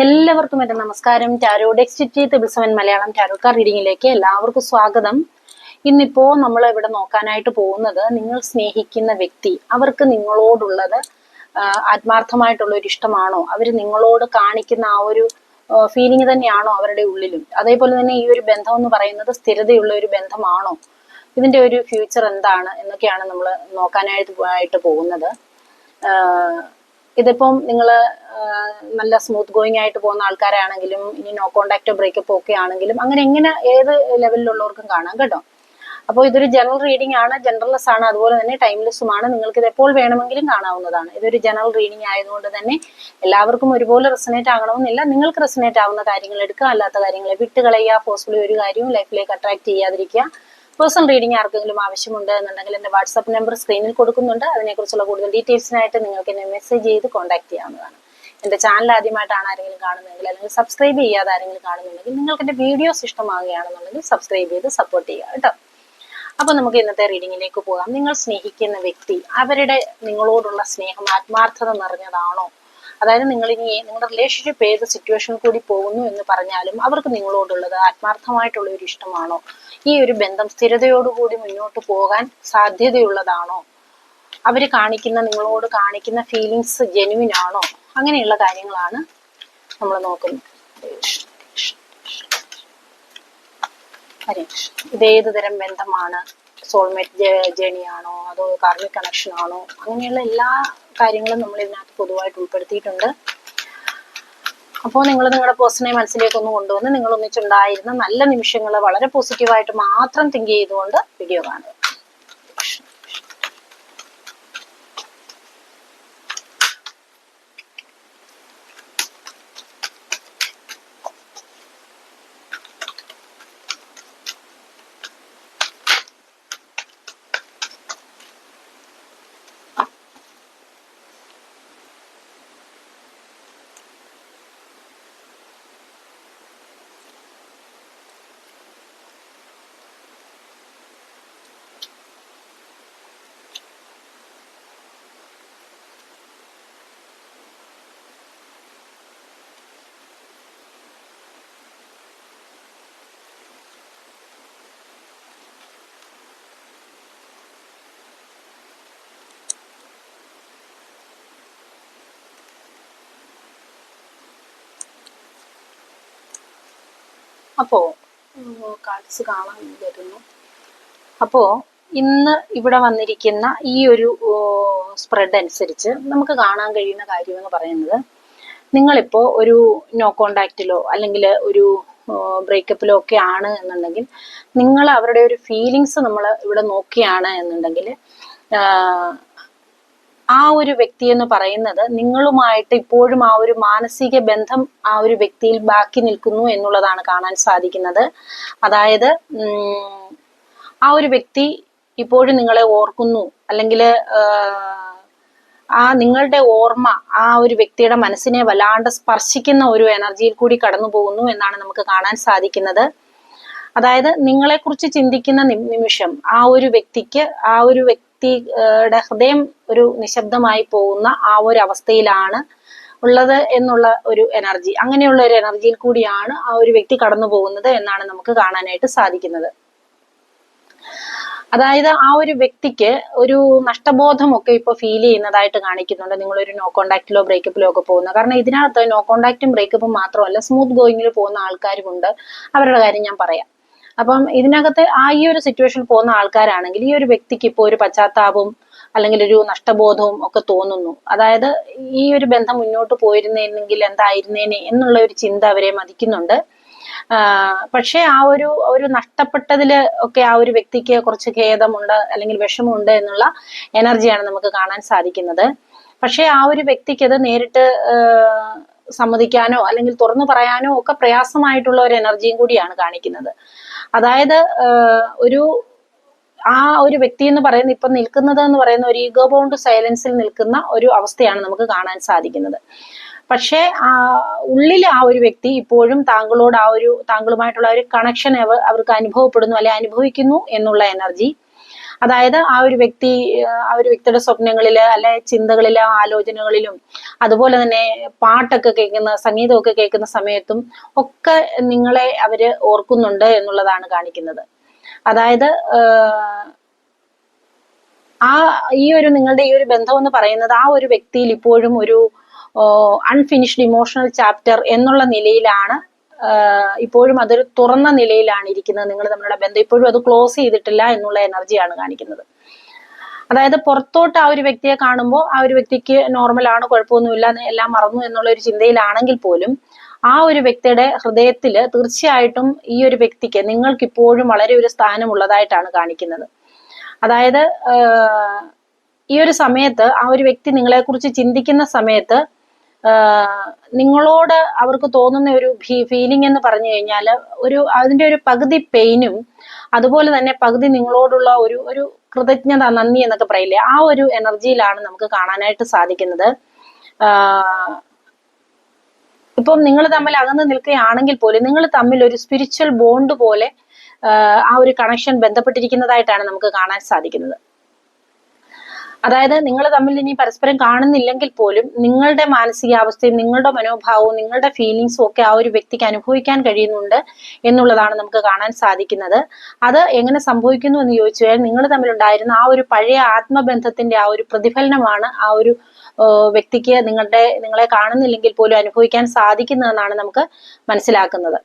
എല്ലാവർക്കും എൻ്റെ നമസ്കാരം. ടാരോ ഡെക്സ്റ്റിറ്റി 7 മലയാളം ടാരോ കാർഡ് റീഡിങ്ങിലേക്ക് എല്ലാവർക്കും സ്വാഗതം. ഇന്നിപ്പോ നമ്മൾ ഇവിടെ നോക്കാനായിട്ട് പോകുന്നത്, നിങ്ങൾ സ്നേഹിക്കുന്ന വ്യക്തി അവർക്ക് നിങ്ങളോടുള്ളത് ആത്മാർത്ഥമായിട്ടുള്ള ഒരു ഇഷ്ടമാണോ, അവർ നിങ്ങളോട് കാണിക്കുന്ന ആ ഒരു ഫീലിംഗ് തന്നെയാണോ അവരുടെ ഉള്ളിലും. അതേപോലെ തന്നെ ഈ ഒരു ബന്ധം എന്ന് പറയുന്നത് സ്ഥിരതയുള്ള ഒരു ബന്ധമാണോ, ഇതിന്റെ ഒരു ഫ്യൂച്ചർ എന്താണ് എന്നൊക്കെയാണ് നമ്മൾ നോക്കാനായിട്ട് പോകുന്നത്. ഇതിപ്പം നിങ്ങൾ നല്ല സ്മൂത്ത് ഗോയിങ് ആയിട്ട് പോകുന്ന ആൾക്കാരാണെങ്കിലും, ഇനി നോ കോണ്ടാക്റ്റോ ബ്രേക്കപ്പോ ഒക്കെ ആണെങ്കിലും, അങ്ങനെ എങ്ങനെ ഏത് ലെവലിലുള്ളവർക്കും കാണാം കേട്ടോ. അപ്പോൾ ഇതൊരു ജനറൽ റീഡിംഗ് ആണ്, ജനറൽലെസ് ആണ്, അതുപോലെ തന്നെ ടൈംലെസ്സുമാണ്. നിങ്ങൾക്ക് ഇത് എപ്പോൾ വേണമെങ്കിലും കാണാവുന്നതാണ്. ഇതൊരു ജനറൽ റീഡിംഗ് ആയതുകൊണ്ട് തന്നെ എല്ലാവർക്കും ഒരുപോലെ റെസനേറ്റ് ആകണമെന്നില്ല. നിങ്ങൾക്ക് റെസനേറ്റ് ആവുന്ന കാര്യങ്ങൾ എടുക്കുക, അല്ലാത്ത കാര്യങ്ങളെ വിട്ടുകളയുക. ഫോഴ്സ്ഫുള്ളി ഒരു കാര്യവും ലൈഫിലേക്ക് അട്രാക്ട് ചെയ്യാതിരിക്കുക. പേഴ്സണൽ റീഡിംഗ് ആർക്കെങ്കിലും ആവശ്യമുണ്ട് എന്നുണ്ടെങ്കിൽ എൻ്റെ വാട്സാപ്പ് നമ്പർ സ്ക്രീനിൽ കൊടുക്കുന്നുണ്ട്. അതിനെക്കുറിച്ചുള്ള കൂടുതൽ ഡീറ്റെയിൽസിനായിട്ട് നിങ്ങൾക്ക് എന്നെ മെസ്സേജ് ചെയ്ത് കോൺടാക്ട് ചെയ്യാവുന്നതാണ്. എൻ്റെ ചാനൽ ആദ്യമായിട്ടാണ് ആരെങ്കിലും കാണുന്നതെങ്കിൽ, അല്ലെങ്കിൽ സബ്സ്ക്രൈബ് ചെയ്യാതെ ആരെങ്കിലും കാണുന്നുണ്ടെങ്കിൽ, നിങ്ങൾക്ക് എൻ്റെ വീഡിയോസ് ഇഷ്ടമാകുകയാണെന്നുണ്ടെങ്കിൽ സബ്സ്ക്രൈബ് ചെയ്ത് സപ്പോർട്ട് ചെയ്യുക കേട്ടോ. അപ്പൊ നമുക്ക് ഇന്നത്തെ റീഡിങ്ങിലേക്ക് പോകാം. നിങ്ങൾ സ്നേഹിക്കുന്ന വ്യക്തി അവരുടെ നിങ്ങളോടുള്ള സ്നേഹം ആത്മാർത്ഥത നിറഞ്ഞതാണോ? അതായത് നിങ്ങളുടെ റിലേഷൻഷിപ്പ് ഏത് സിറ്റുവേഷനിൽ കൂടി പോകുന്നു എന്ന് പറഞ്ഞാലും അവർക്ക് നിങ്ങളോടുള്ളത് ആത്മാർത്ഥമായിട്ടുള്ള ഒരു ഇഷ്ടമാണോ? ഈ ഒരു ബന്ധം സ്ഥിരതയോടുകൂടി മുന്നോട്ട് പോകാൻ സാധ്യതയുള്ളതാണോ? അവര് നിങ്ങളോട് കാണിക്കുന്ന ഫീലിങ്സ് ജെനുവിൻ ആണോ? അങ്ങനെയുള്ള കാര്യങ്ങളാണ് നമ്മൾ നോക്കുന്നത്. ഇതേത് തരം ബന്ധമാണ്? സോൾമേറ്റ് ജേണി ആണോ, അതോ കാർമിക് കണക്ഷൻ ആണോ? അങ്ങനെയുള്ള എല്ലാ കാര്യങ്ങളും നമ്മൾ ഇതിനകത്ത് പൊതുവായിട്ട് ഉൾപ്പെടുത്തിയിട്ടുണ്ട്. അപ്പോൾ നിങ്ങൾ നിങ്ങളുടെ പേഴ്സണെ മനസ്സിലേക്ക് ഒന്ന് കൊണ്ടുവന്ന് നിങ്ങൾ ഒന്നിച്ചുണ്ടായിരുന്ന നല്ല നിമിഷങ്ങൾ വളരെ പോസിറ്റീവായിട്ട് മാത്രം തിങ്ക് ചെയ്തുകൊണ്ട് വീഡിയോ കാണുക. അപ്പോ കാർഡ്സ് കാണാൻ വരുന്നു. അപ്പോ ഇന്ന് ഇവിടെ വന്നിരിക്കുന്ന ഈ ഒരു സ്പ്രെഡ് അനുസരിച്ച് നമുക്ക് കാണാൻ കഴിയുന്ന കാര്യം എന്ന് പറയുന്നത്, നിങ്ങളിപ്പോ ഒരു നോ കോണ്ടാക്റ്റിലോ അല്ലെങ്കിൽ ഒരു ബ്രേക്കപ്പിലോ ഒക്കെ ആണ് എന്നുണ്ടെങ്കിൽ, നിങ്ങൾ അവരുടെ ഒരു ഫീലിങ്സ് നമ്മൾ ഇവിടെ നോക്കിയാണ് എന്നുണ്ടെങ്കിൽ, ആ ഒരു വ്യക്തി എന്ന് പറയുന്നത് നിങ്ങളുമായിട്ട് ഇപ്പോഴും ആ ഒരു മാനസിക ബന്ധം ആ ഒരു വ്യക്തിയിൽ ബാക്കി നിൽക്കുന്നു എന്നുള്ളതാണ് കാണാൻ സാധിക്കുന്നത്. അതായത് ആ ഒരു വ്യക്തി ഇപ്പോഴും നിങ്ങളെ ഓർക്കുന്നു, അല്ലെങ്കിൽ ആ നിങ്ങളുടെ ഓർമ്മ ആ ഒരു വ്യക്തിയുടെ മനസ്സിനെ വല്ലാണ്ട് സ്പർശിക്കുന്ന ഒരു എനർജിയിൽ കൂടി കടന്നു പോകുന്നു എന്നാണ് നമുക്ക് കാണാൻ സാധിക്കുന്നത്. അതായത് നിങ്ങളെക്കുറിച്ച് ചിന്തിക്കുന്ന നിമിഷം ആ ഒരു വ്യക്തിക്ക് ആ ഒരു വ്യക്തിയുടെ ഹൃദയം ഒരു നിശബ്ദമായി പോകുന്ന ആ ഒരു അവസ്ഥയിലാണ് ഉള്ളത് എന്നുള്ള ഒരു എനർജി, അങ്ങനെയുള്ള ഒരു എനർജിയിൽ കൂടിയാണ് ആ ഒരു വ്യക്തി കടന്നു പോകുന്നത് എന്നാണ് നമുക്ക് കാണാനായിട്ട് സാധിക്കുന്നത്. അതായത് ആ ഒരു വ്യക്തിക്ക് ഒരു നഷ്ടബോധമൊക്കെ ഇപ്പൊ ഫീൽ ചെയ്യുന്നതായിട്ട് കാണിക്കുന്നുണ്ട്, നിങ്ങളൊരു നോ കോണ്ടാക്റ്റിലോ ബ്രേക്കപ്പിലോ ഒക്കെ പോകുന്നത്. കാരണം ഇതിനകത്ത് നോ കോണ്ടാക്റ്റും ബ്രേക്കപ്പും മാത്രമല്ല, സ്മൂത്ത് ഗോയിങ്ങിൽ പോകുന്ന ആൾക്കാരുമുണ്ട്. അവരുടെ കാര്യം ഞാൻ പറയാം. അപ്പം ഇതിനകത്ത് ഈ ഒരു സിറ്റുവേഷനിൽ പോകുന്ന ആൾക്കാരാണെങ്കിൽ ഈ ഒരു വ്യക്തിക്ക് ഇപ്പോൾ ഒരു പശ്ചാത്താപവും അല്ലെങ്കിൽ ഒരു നഷ്ടബോധവും ഒക്കെ തോന്നുന്നു. അതായത് ഈ ഒരു ബന്ധം മുന്നോട്ട് പോയിരുന്നെങ്കിൽ എന്തായിരുന്നേനെ എന്നുള്ള ഒരു ചിന്ത അവരെ മതിക്കുന്നുണ്ട്. പക്ഷെ ആ ഒരു നഷ്ടപ്പെട്ടതില് ഒക്കെ ആ ഒരു വ്യക്തിക്ക് കുറച്ച് ഖേദമുണ്ട് അല്ലെങ്കിൽ വിഷമമുണ്ട് എന്നുള്ള എനർജിയാണ് നമുക്ക് കാണാൻ സാധിക്കുന്നത്. പക്ഷെ ആ ഒരു വ്യക്തിക്ക് അത് നേരിട്ട് സമ്മതിക്കാനോ അല്ലെങ്കിൽ തുറന്നു പറയാനോ ഒക്കെ പ്രയാസമായിട്ടുള്ള ഒരു എനർജിയും കൂടിയാണ് കാണിക്കുന്നത്. അതായത് ആ ഒരു വ്യക്തി എന്ന് പറയുന്നത് ഇപ്പൊ നിൽക്കുന്നത് എന്ന് പറയുന്ന ഒരു ഈഗോ ബൗണ്ട് സൈലൻസിൽ നിൽക്കുന്ന ഒരു അവസ്ഥയാണ് നമുക്ക് കാണാൻ സാധിക്കുന്നത്. പക്ഷെ ഉള്ളിൽ ആ ഒരു വ്യക്തി ഇപ്പോഴും താങ്കളുമായിട്ടുള്ള ഒരു കണക്ഷൻ അവർക്ക് അനുഭവപ്പെടുന്നു, അല്ലെ അനുഭവിക്കുന്നു എന്നുള്ള എനർജി. അതായത് ആ ഒരു വ്യക്തിയുടെ സ്വപ്നങ്ങളില് അല്ലെ ചിന്തകളില് ആലോചനകളിലും അതുപോലെ തന്നെ പാട്ടൊക്കെ കേൾക്കുന്ന സംഗീതമൊക്കെ കേൾക്കുന്ന സമയത്തും ഒക്കെ നിങ്ങളെ അവര് ഓർക്കുന്നുണ്ട് എന്നുള്ളതാണ് കാണിക്കുന്നത്. അതായത് നിങ്ങളുടെ ഈ ഒരു ബന്ധം എന്ന് പറയുന്നത് ആ ഒരു വ്യക്തിയിൽ ഇപ്പോഴും ഒരു അൺഫിനിഷ്ഡ് ഇമോഷണൽ ചാപ്റ്റർ എന്നുള്ള നിലയിലാണ്, ഇപ്പോഴും അതൊരു തുറന്ന നിലയിലാണ് ഇരിക്കുന്നത്. നിങ്ങൾ തമ്മിലുള്ള ബന്ധം ഇപ്പോഴും അത് ക്ലോസ് ചെയ്തിട്ടില്ല എന്നുള്ള എനർജിയാണ് കാണിക്കുന്നത്. അതായത് പുറത്തോട്ട് ആ ഒരു വ്യക്തിയെ കാണുമ്പോൾ ആ ഒരു വ്യക്തിക്ക് നോർമലാണ്, കുഴപ്പമൊന്നുമില്ല, എല്ലാം മറന്നു എന്നുള്ള ഒരു ചിന്തയിലാണെങ്കിൽ പോലും ആ ഒരു വ്യക്തിയുടെ ഹൃദയത്തില് തീർച്ചയായിട്ടും ഈ ഒരു വ്യക്തിക്ക് നിങ്ങൾക്ക് ഇപ്പോഴും വളരെ ഒരു സ്ഥാനമുള്ളതായിട്ടാണ് കാണിക്കുന്നത്. അതായത് ഈ ഒരു സമയത്ത് ആ ഒരു വ്യക്തി നിങ്ങളെക്കുറിച്ച് ചിന്തിക്കുന്ന സമയത്ത് നിങ്ങളോട് അവർക്ക് തോന്നുന്ന ഒരു ഫീലിംഗ് എന്ന് പറഞ്ഞു കഴിഞ്ഞാൽ അതിന്റെ ഒരു പകുതി പെയിനും അതുപോലെ തന്നെ പകുതി നിങ്ങളോടുള്ള ഒരു കൃതജ്ഞത, നന്ദി എന്നൊക്കെ പറയില്ലേ, ആ ഒരു എനർജിയിലാണ് നമുക്ക് കാണാനായിട്ട് സാധിക്കുന്നത്. ഇപ്പം നിങ്ങൾ തമ്മിൽ അകന്ന് നിൽക്കുകയാണെങ്കിൽ പോലും നിങ്ങൾ തമ്മിൽ ഒരു സ്പിരിച്വൽ ബോണ്ട് പോലെ ആ ഒരു കണക്ഷൻ ബന്ധപ്പെട്ടിരിക്കുന്നതായിട്ടാണ് നമുക്ക് കാണാൻ സാധിക്കുന്നത്. അതായത് നിങ്ങൾ തമ്മിൽ ഇനി പരസ്പരം കാണുന്നില്ലെങ്കിൽ പോലും നിങ്ങളുടെ മാനസികാവസ്ഥയും നിങ്ങളുടെ മനോഭാവവും നിങ്ങളുടെ ഫീലിങ്സും ഒക്കെ ആ ഒരു വ്യക്തിക്ക് അനുഭവിക്കാൻ കഴിയുന്നുണ്ട് എന്നുള്ളതാണ് നമുക്ക് കാണാൻ സാധിക്കുന്നത്. അത് എങ്ങനെ സംഭവിക്കുന്നു എന്ന് ചോദിച്ചു കഴിഞ്ഞാൽ നിങ്ങൾ തമ്മിലുണ്ടായിരുന്ന ആ ഒരു പഴയ ആത്മബന്ധത്തിന്റെ ആ ഒരു പ്രതിഫലനമാണ് ആ ഒരു വ്യക്തിക്ക് നിങ്ങളെ കാണുന്നില്ലെങ്കിൽ പോലും അനുഭവിക്കാൻ സാധിക്കുന്നതെന്നാണ് നമുക്ക് മനസ്സിലാക്കുന്നത്.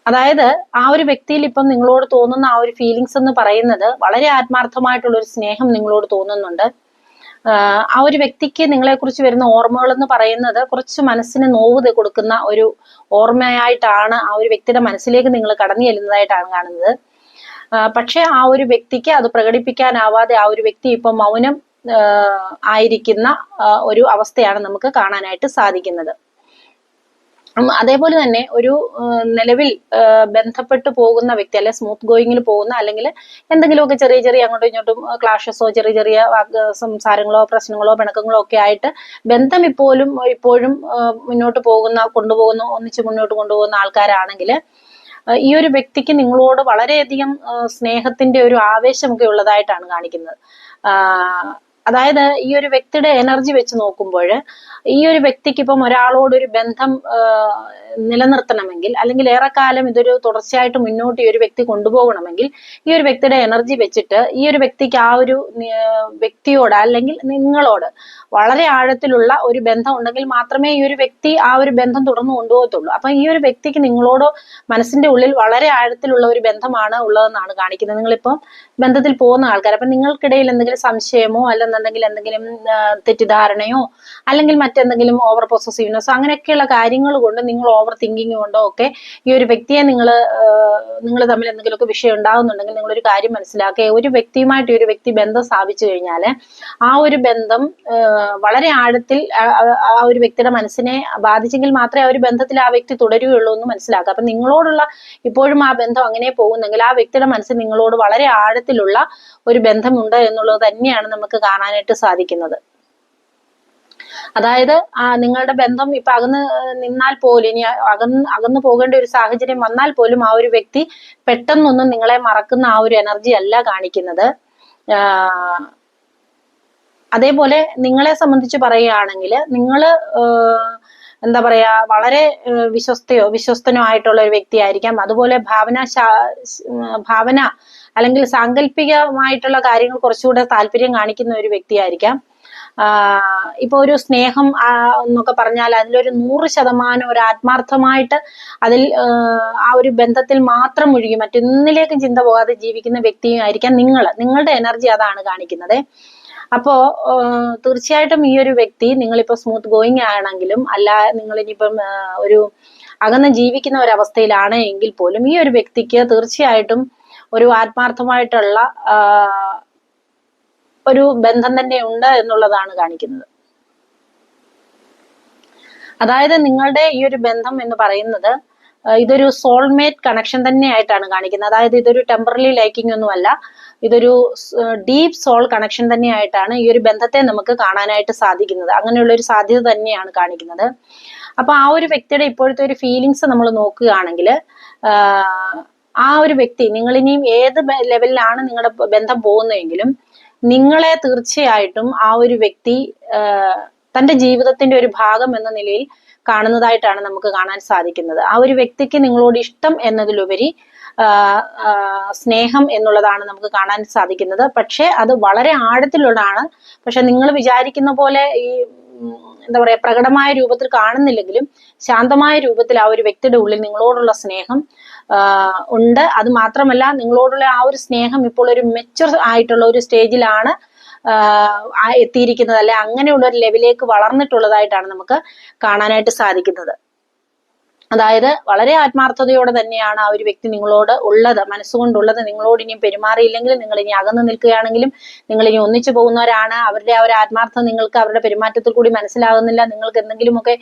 അതായത് ആ ഒരു വ്യക്തിയിൽ ഇപ്പം നിങ്ങളോട് തോന്നുന്ന ആ ഒരു ഫീലിങ്സ് എന്ന് പറയുന്നത് വളരെ ആത്മാർത്ഥമായിട്ടുള്ള ഒരു സ്നേഹം നിങ്ങളോട് തോന്നുന്നുണ്ട്. ആ ഒരു വ്യക്തിക്ക് നിങ്ങളെക്കുറിച്ച് വരുന്ന ഓർമ്മകൾ എന്ന് പറയുന്നത് കുറച്ച് മനസ്സിന് നോവ് കൊടുക്കുന്ന ഒരു ഓർമ്മയായിട്ടാണ് ആ ഒരു വ്യക്തിയുടെ മനസ്സിലേക്ക് നിങ്ങൾ കടന്നു ചെല്ലുന്നതായിട്ടാണ് കാണുന്നത്. പക്ഷെ ആ ഒരു വ്യക്തിക്ക് അത് പ്രകടിപ്പിക്കാനാവാതെ ആ ഒരു വ്യക്തി ഇപ്പം മൗനം ആയിരിക്കുന്ന ഒരു അവസ്ഥയാണ് നമുക്ക് കാണാനായിട്ട് സാധിക്കുന്നത്. അതേപോലെ തന്നെ ഒരു നിലവിൽ ബന്ധപ്പെട്ടു പോകുന്ന വ്യക്തി, അല്ലെ സ്മൂത്ത് ഗോയിങ്ങിൽ പോകുന്ന, അല്ലെങ്കിൽ എന്തെങ്കിലുമൊക്കെ ചെറിയ ചെറിയ അങ്ങോട്ടും ഇങ്ങോട്ടും ക്ലാഷസോ ചെറിയ ചെറിയ സംസാരങ്ങളോ പ്രശ്നങ്ങളോ പിണക്കങ്ങളോ ഒക്കെ ആയിട്ട് ബന്ധം ഇപ്പോഴും മുന്നോട്ട് ഒന്നിച്ച് മുന്നോട്ട് കൊണ്ടുപോകുന്ന ആൾക്കാരാണെങ്കിൽ ഈ ഒരു വ്യക്തിക്ക് നിങ്ങളോട് വളരെയധികം സ്നേഹത്തിന്റെ ഒരു ആവേശമൊക്കെ ഉള്ളതായിട്ടാണ് കാണിക്കുന്നത്. അതായത് ഈ ഒരു വ്യക്തിയുടെ എനർജി വെച്ച് നോക്കുമ്പോൾ ഈ ഒരു വ്യക്തിക്ക് ഇപ്പം ഒരാളോട് ഒരു ബന്ധം നിലനിർത്തണമെങ്കിൽ, അല്ലെങ്കിൽ ഏറെക്കാലം ഇതൊരു തുടർച്ചയായിട്ട് മുന്നോട്ട് ഈ ഒരു വ്യക്തി കൊണ്ടുപോകണമെങ്കിൽ ഈ ഒരു വ്യക്തിയുടെ എനർജി വെച്ചിട്ട് ഈ ഒരു വ്യക്തിക്ക് ആ ഒരു വ്യക്തിയോട് അല്ലെങ്കിൽ നിങ്ങളോട് വളരെ ആഴത്തിലുള്ള ഒരു ബന്ധം ഉണ്ടെങ്കിൽ മാത്രമേ ഈ ഒരു വ്യക്തി ആ ഒരു ബന്ധം തുടർന്ന് കൊണ്ടുപോകത്തുള്ളൂ. അപ്പൊ ഈ ഒരു വ്യക്തിക്ക് നിങ്ങളോട് മനസ്സിന്റെ ഉള്ളിൽ വളരെ ആഴത്തിലുള്ള ഒരു ബന്ധമാണ് ഉള്ളതെന്നാണ് കാണിക്കുന്നത്. നിങ്ങളിപ്പം ബന്ധത്തിൽ പോകുന്ന ആൾക്കാർ, അപ്പൊ നിങ്ങൾക്കിടയിൽ എന്തെങ്കിലും സംശയമോ അല്ലെന്നുണ്ടെങ്കിൽ എന്തെങ്കിലും തെറ്റിദ്ധാരണയോ അല്ലെങ്കിൽ മറ്റെന്തെങ്കിലും ഓവർ പൊസസീവ്നെസ്സോ അങ്ങനെയൊക്കെയുള്ള കാര്യങ്ങൾ കൊണ്ട്, നിങ്ങൾ ഓവർ തിങ്കിങ് കൊണ്ടോ ഒക്കെ ഈ ഒരു വ്യക്തിയെ നിങ്ങൾ തമ്മിൽ എന്തെങ്കിലുമൊക്കെ വിഷയം ഉണ്ടാകുന്നുണ്ടെങ്കിൽ നിങ്ങളൊരു കാര്യം മനസ്സിലാക്കുക, ഒരു വ്യക്തിയുമായിട്ട് ഈ ഒരു വ്യക്തി ബന്ധം സ്ഥാപിച്ചു കഴിഞ്ഞാൽ ആ ഒരു ബന്ധം വളരെ ആഴത്തിൽ ആ ഒരു വ്യക്തിയുടെ മനസ്സിനെ ബാധിച്ചെങ്കിൽ മാത്രമേ ആ ഒരു ബന്ധത്തിൽ ആ വ്യക്തി തുടരുകയുള്ളൂ എന്ന് മനസ്സിലാക്കുക. അപ്പൊ നിങ്ങളോടുള്ള ഇപ്പോഴും ആ ബന്ധം അങ്ങനെ പോകുന്നെങ്കിൽ ആ വ്യക്തിയുടെ മനസ്സിൽ നിങ്ങളോട് വളരെ ആഴത്തിലുള്ള ഒരു ബന്ധമുണ്ട് എന്നുള്ളത് തന്നെയാണ് നമുക്ക് കാണാനായിട്ട് സാധിക്കുന്നത്. അതായത് നിങ്ങളുടെ ബന്ധം ഇപ്പൊ അകന്ന് നിന്നാൽ പോലും, ഇനി അകന്നു പോകേണ്ട ഒരു സാഹചര്യം വന്നാൽ പോലും ആ ഒരു വ്യക്തി പെട്ടെന്നൊന്നും നിങ്ങളെ മറക്കുന്ന ആ ഒരു എനർജി അല്ല കാണിക്കുന്നത്. അതേപോലെ നിങ്ങളെ സംബന്ധിച്ച് പറയുകയാണെങ്കിൽ നിങ്ങൾ എന്താ പറയാ, വളരെ വിശ്വസ്തനോ ആയിട്ടുള്ള ഒരു വ്യക്തിയായിരിക്കാം. അതുപോലെ ഭാവന അല്ലെങ്കിൽ സാങ്കല്പികമായിട്ടുള്ള കാര്യങ്ങൾ കുറച്ചുകൂടെ താല്പര്യം കാണിക്കുന്ന ഒരു വ്യക്തിയായിരിക്കാം. ഇപ്പൊ ഒരു സ്നേഹം എന്നൊക്കെ പറഞ്ഞാൽ അതിലൊരു 100% ഒരു ആത്മാർത്ഥമായിട്ട് അതിൽ ആ ഒരു ബന്ധത്തിൽ മാത്രം മുഴുകി മറ്റൊന്നിലേക്കും ചിന്ത പോകാതെ ജീവിക്കുന്ന വ്യക്തിയായിരിക്കാം നിങ്ങളുടെ എനർജി അതാണ് കാണിക്കുന്നത്. അപ്പോ തീർച്ചയായിട്ടും ഈ ഒരു വ്യക്തി, നിങ്ങളിപ്പോ സ്മൂത്ത് ഗോയിങ് ആണെങ്കിലും അല്ല, നിങ്ങൾ ഇനിയിപ്പം ഒരു അകന്ന് ജീവിക്കുന്ന ഒരവസ്ഥയിലാണ് എങ്കിൽ പോലും ഈ ഒരു വ്യക്തിക്ക് തീർച്ചയായിട്ടും ഒരു ആത്മാർത്ഥമായിട്ടുള്ള ഒരു ബന്ധം തന്നെ ഉണ്ട് എന്നുള്ളതാണ് കാണിക്കുന്നത്. അതായത് നിങ്ങളുടെ ഈ ഒരു ബന്ധം എന്ന് പറയുന്നത് ഇതൊരു സോൾമേറ്റ് കണക്ഷൻ തന്നെയായിട്ടാണ് കാണിക്കുന്നത്. അതായത് ഇതൊരു ടെമ്പററി ലൈക്കിംഗ് ഒന്നുമല്ല, ഇതൊരു ഡീപ്പ് സോൾ കണക്ഷൻ തന്നെയായിട്ടാണ് ഈ ഒരു ബന്ധത്തെ നമുക്ക് കാണാനായിട്ട് സാധിക്കുന്നത്. അങ്ങനെയുള്ള ഒരു സാധ്യത തന്നെയാണ് കാണിക്കുന്നത്. അപ്പൊ ആ ഒരു വ്യക്തിയുടെ ഇപ്പോഴത്തെ ഒരു ഫീലിങ്സ് നമ്മൾ നോക്കുകയാണെങ്കിൽ ആ ഒരു വ്യക്തി, നിങ്ങൾ ഇനിയും ഏത് ലെവലിലാണ് നിങ്ങളുടെ ബന്ധം പോകുന്നതെങ്കിലും നിങ്ങളെ തീർച്ചയായിട്ടും ആ ഒരു വ്യക്തി തന്റെ ജീവിതത്തിന്റെ ഒരു ഭാഗം എന്ന നിലയിൽ കാണുന്നതായിട്ടാണ് നമുക്ക് കാണാൻ സാധിക്കുന്നത്. ആ ഒരു വ്യക്തിക്ക് നിങ്ങളോട് ഇഷ്ടം എന്നതിലുപരി സ്നേഹം എന്നുള്ളതാണ് നമുക്ക് കാണാൻ സാധിക്കുന്നത്. പക്ഷെ അത് വളരെ ആഴത്തിലുള്ളതാണ്. പക്ഷെ നിങ്ങൾ വിചാരിക്കുന്ന പോലെ ഈ എന്താ പറയാ പ്രകടമായ രൂപത്തിൽ കാണുന്നില്ലെങ്കിലും ശാന്തമായ രൂപത്തിൽ ആ ഒരു വ്യക്തിയുടെ ഉള്ളിൽ നിങ്ങളോടുള്ള സ്നേഹം ഉണ്ട്. അത് മാത്രമല്ല, നിങ്ങളോടുള്ള ആ ഒരു സ്നേഹം ഇപ്പോൾ ഒരു മെച്ചുർ ആയിട്ടുള്ള ഒരു സ്റ്റേജിലാണ് എത്തിയിരിക്കുന്നത്, അല്ലെ അങ്ങനെയുള്ള ഒരു ലെവലിലേക്ക് വളർന്നിട്ടുള്ളതായിട്ടാണ് നമുക്ക് കാണാനായിട്ട് സാധിക്കുന്നത്. അതായത് വളരെ ആത്മാർത്ഥതയോടെ തന്നെയാണ് ആ ഒരു വ്യക്തി നിങ്ങളോട് ഉള്ളത്, മനസ്സുകൊണ്ടുള്ളത്. നിങ്ങളോട് ഇനിയും പെരുമാറിയില്ലെങ്കിലും, നിങ്ങൾ ഇനി അകന്നു നിൽക്കുകയാണെങ്കിലും, നിങ്ങൾ ഇനി ഒന്നിച്ചു പോകുന്നവരാണ്, അവരുടെ ആ ഒരു ആത്മാർത്ഥത നിങ്ങൾക്ക് അവരുടെ പെരുമാറ്റത്തിൽ കൂടി മനസ്സിലാകുന്നില്ല, നിങ്ങൾക്ക് എന്തെങ്കിലുമൊക്കെ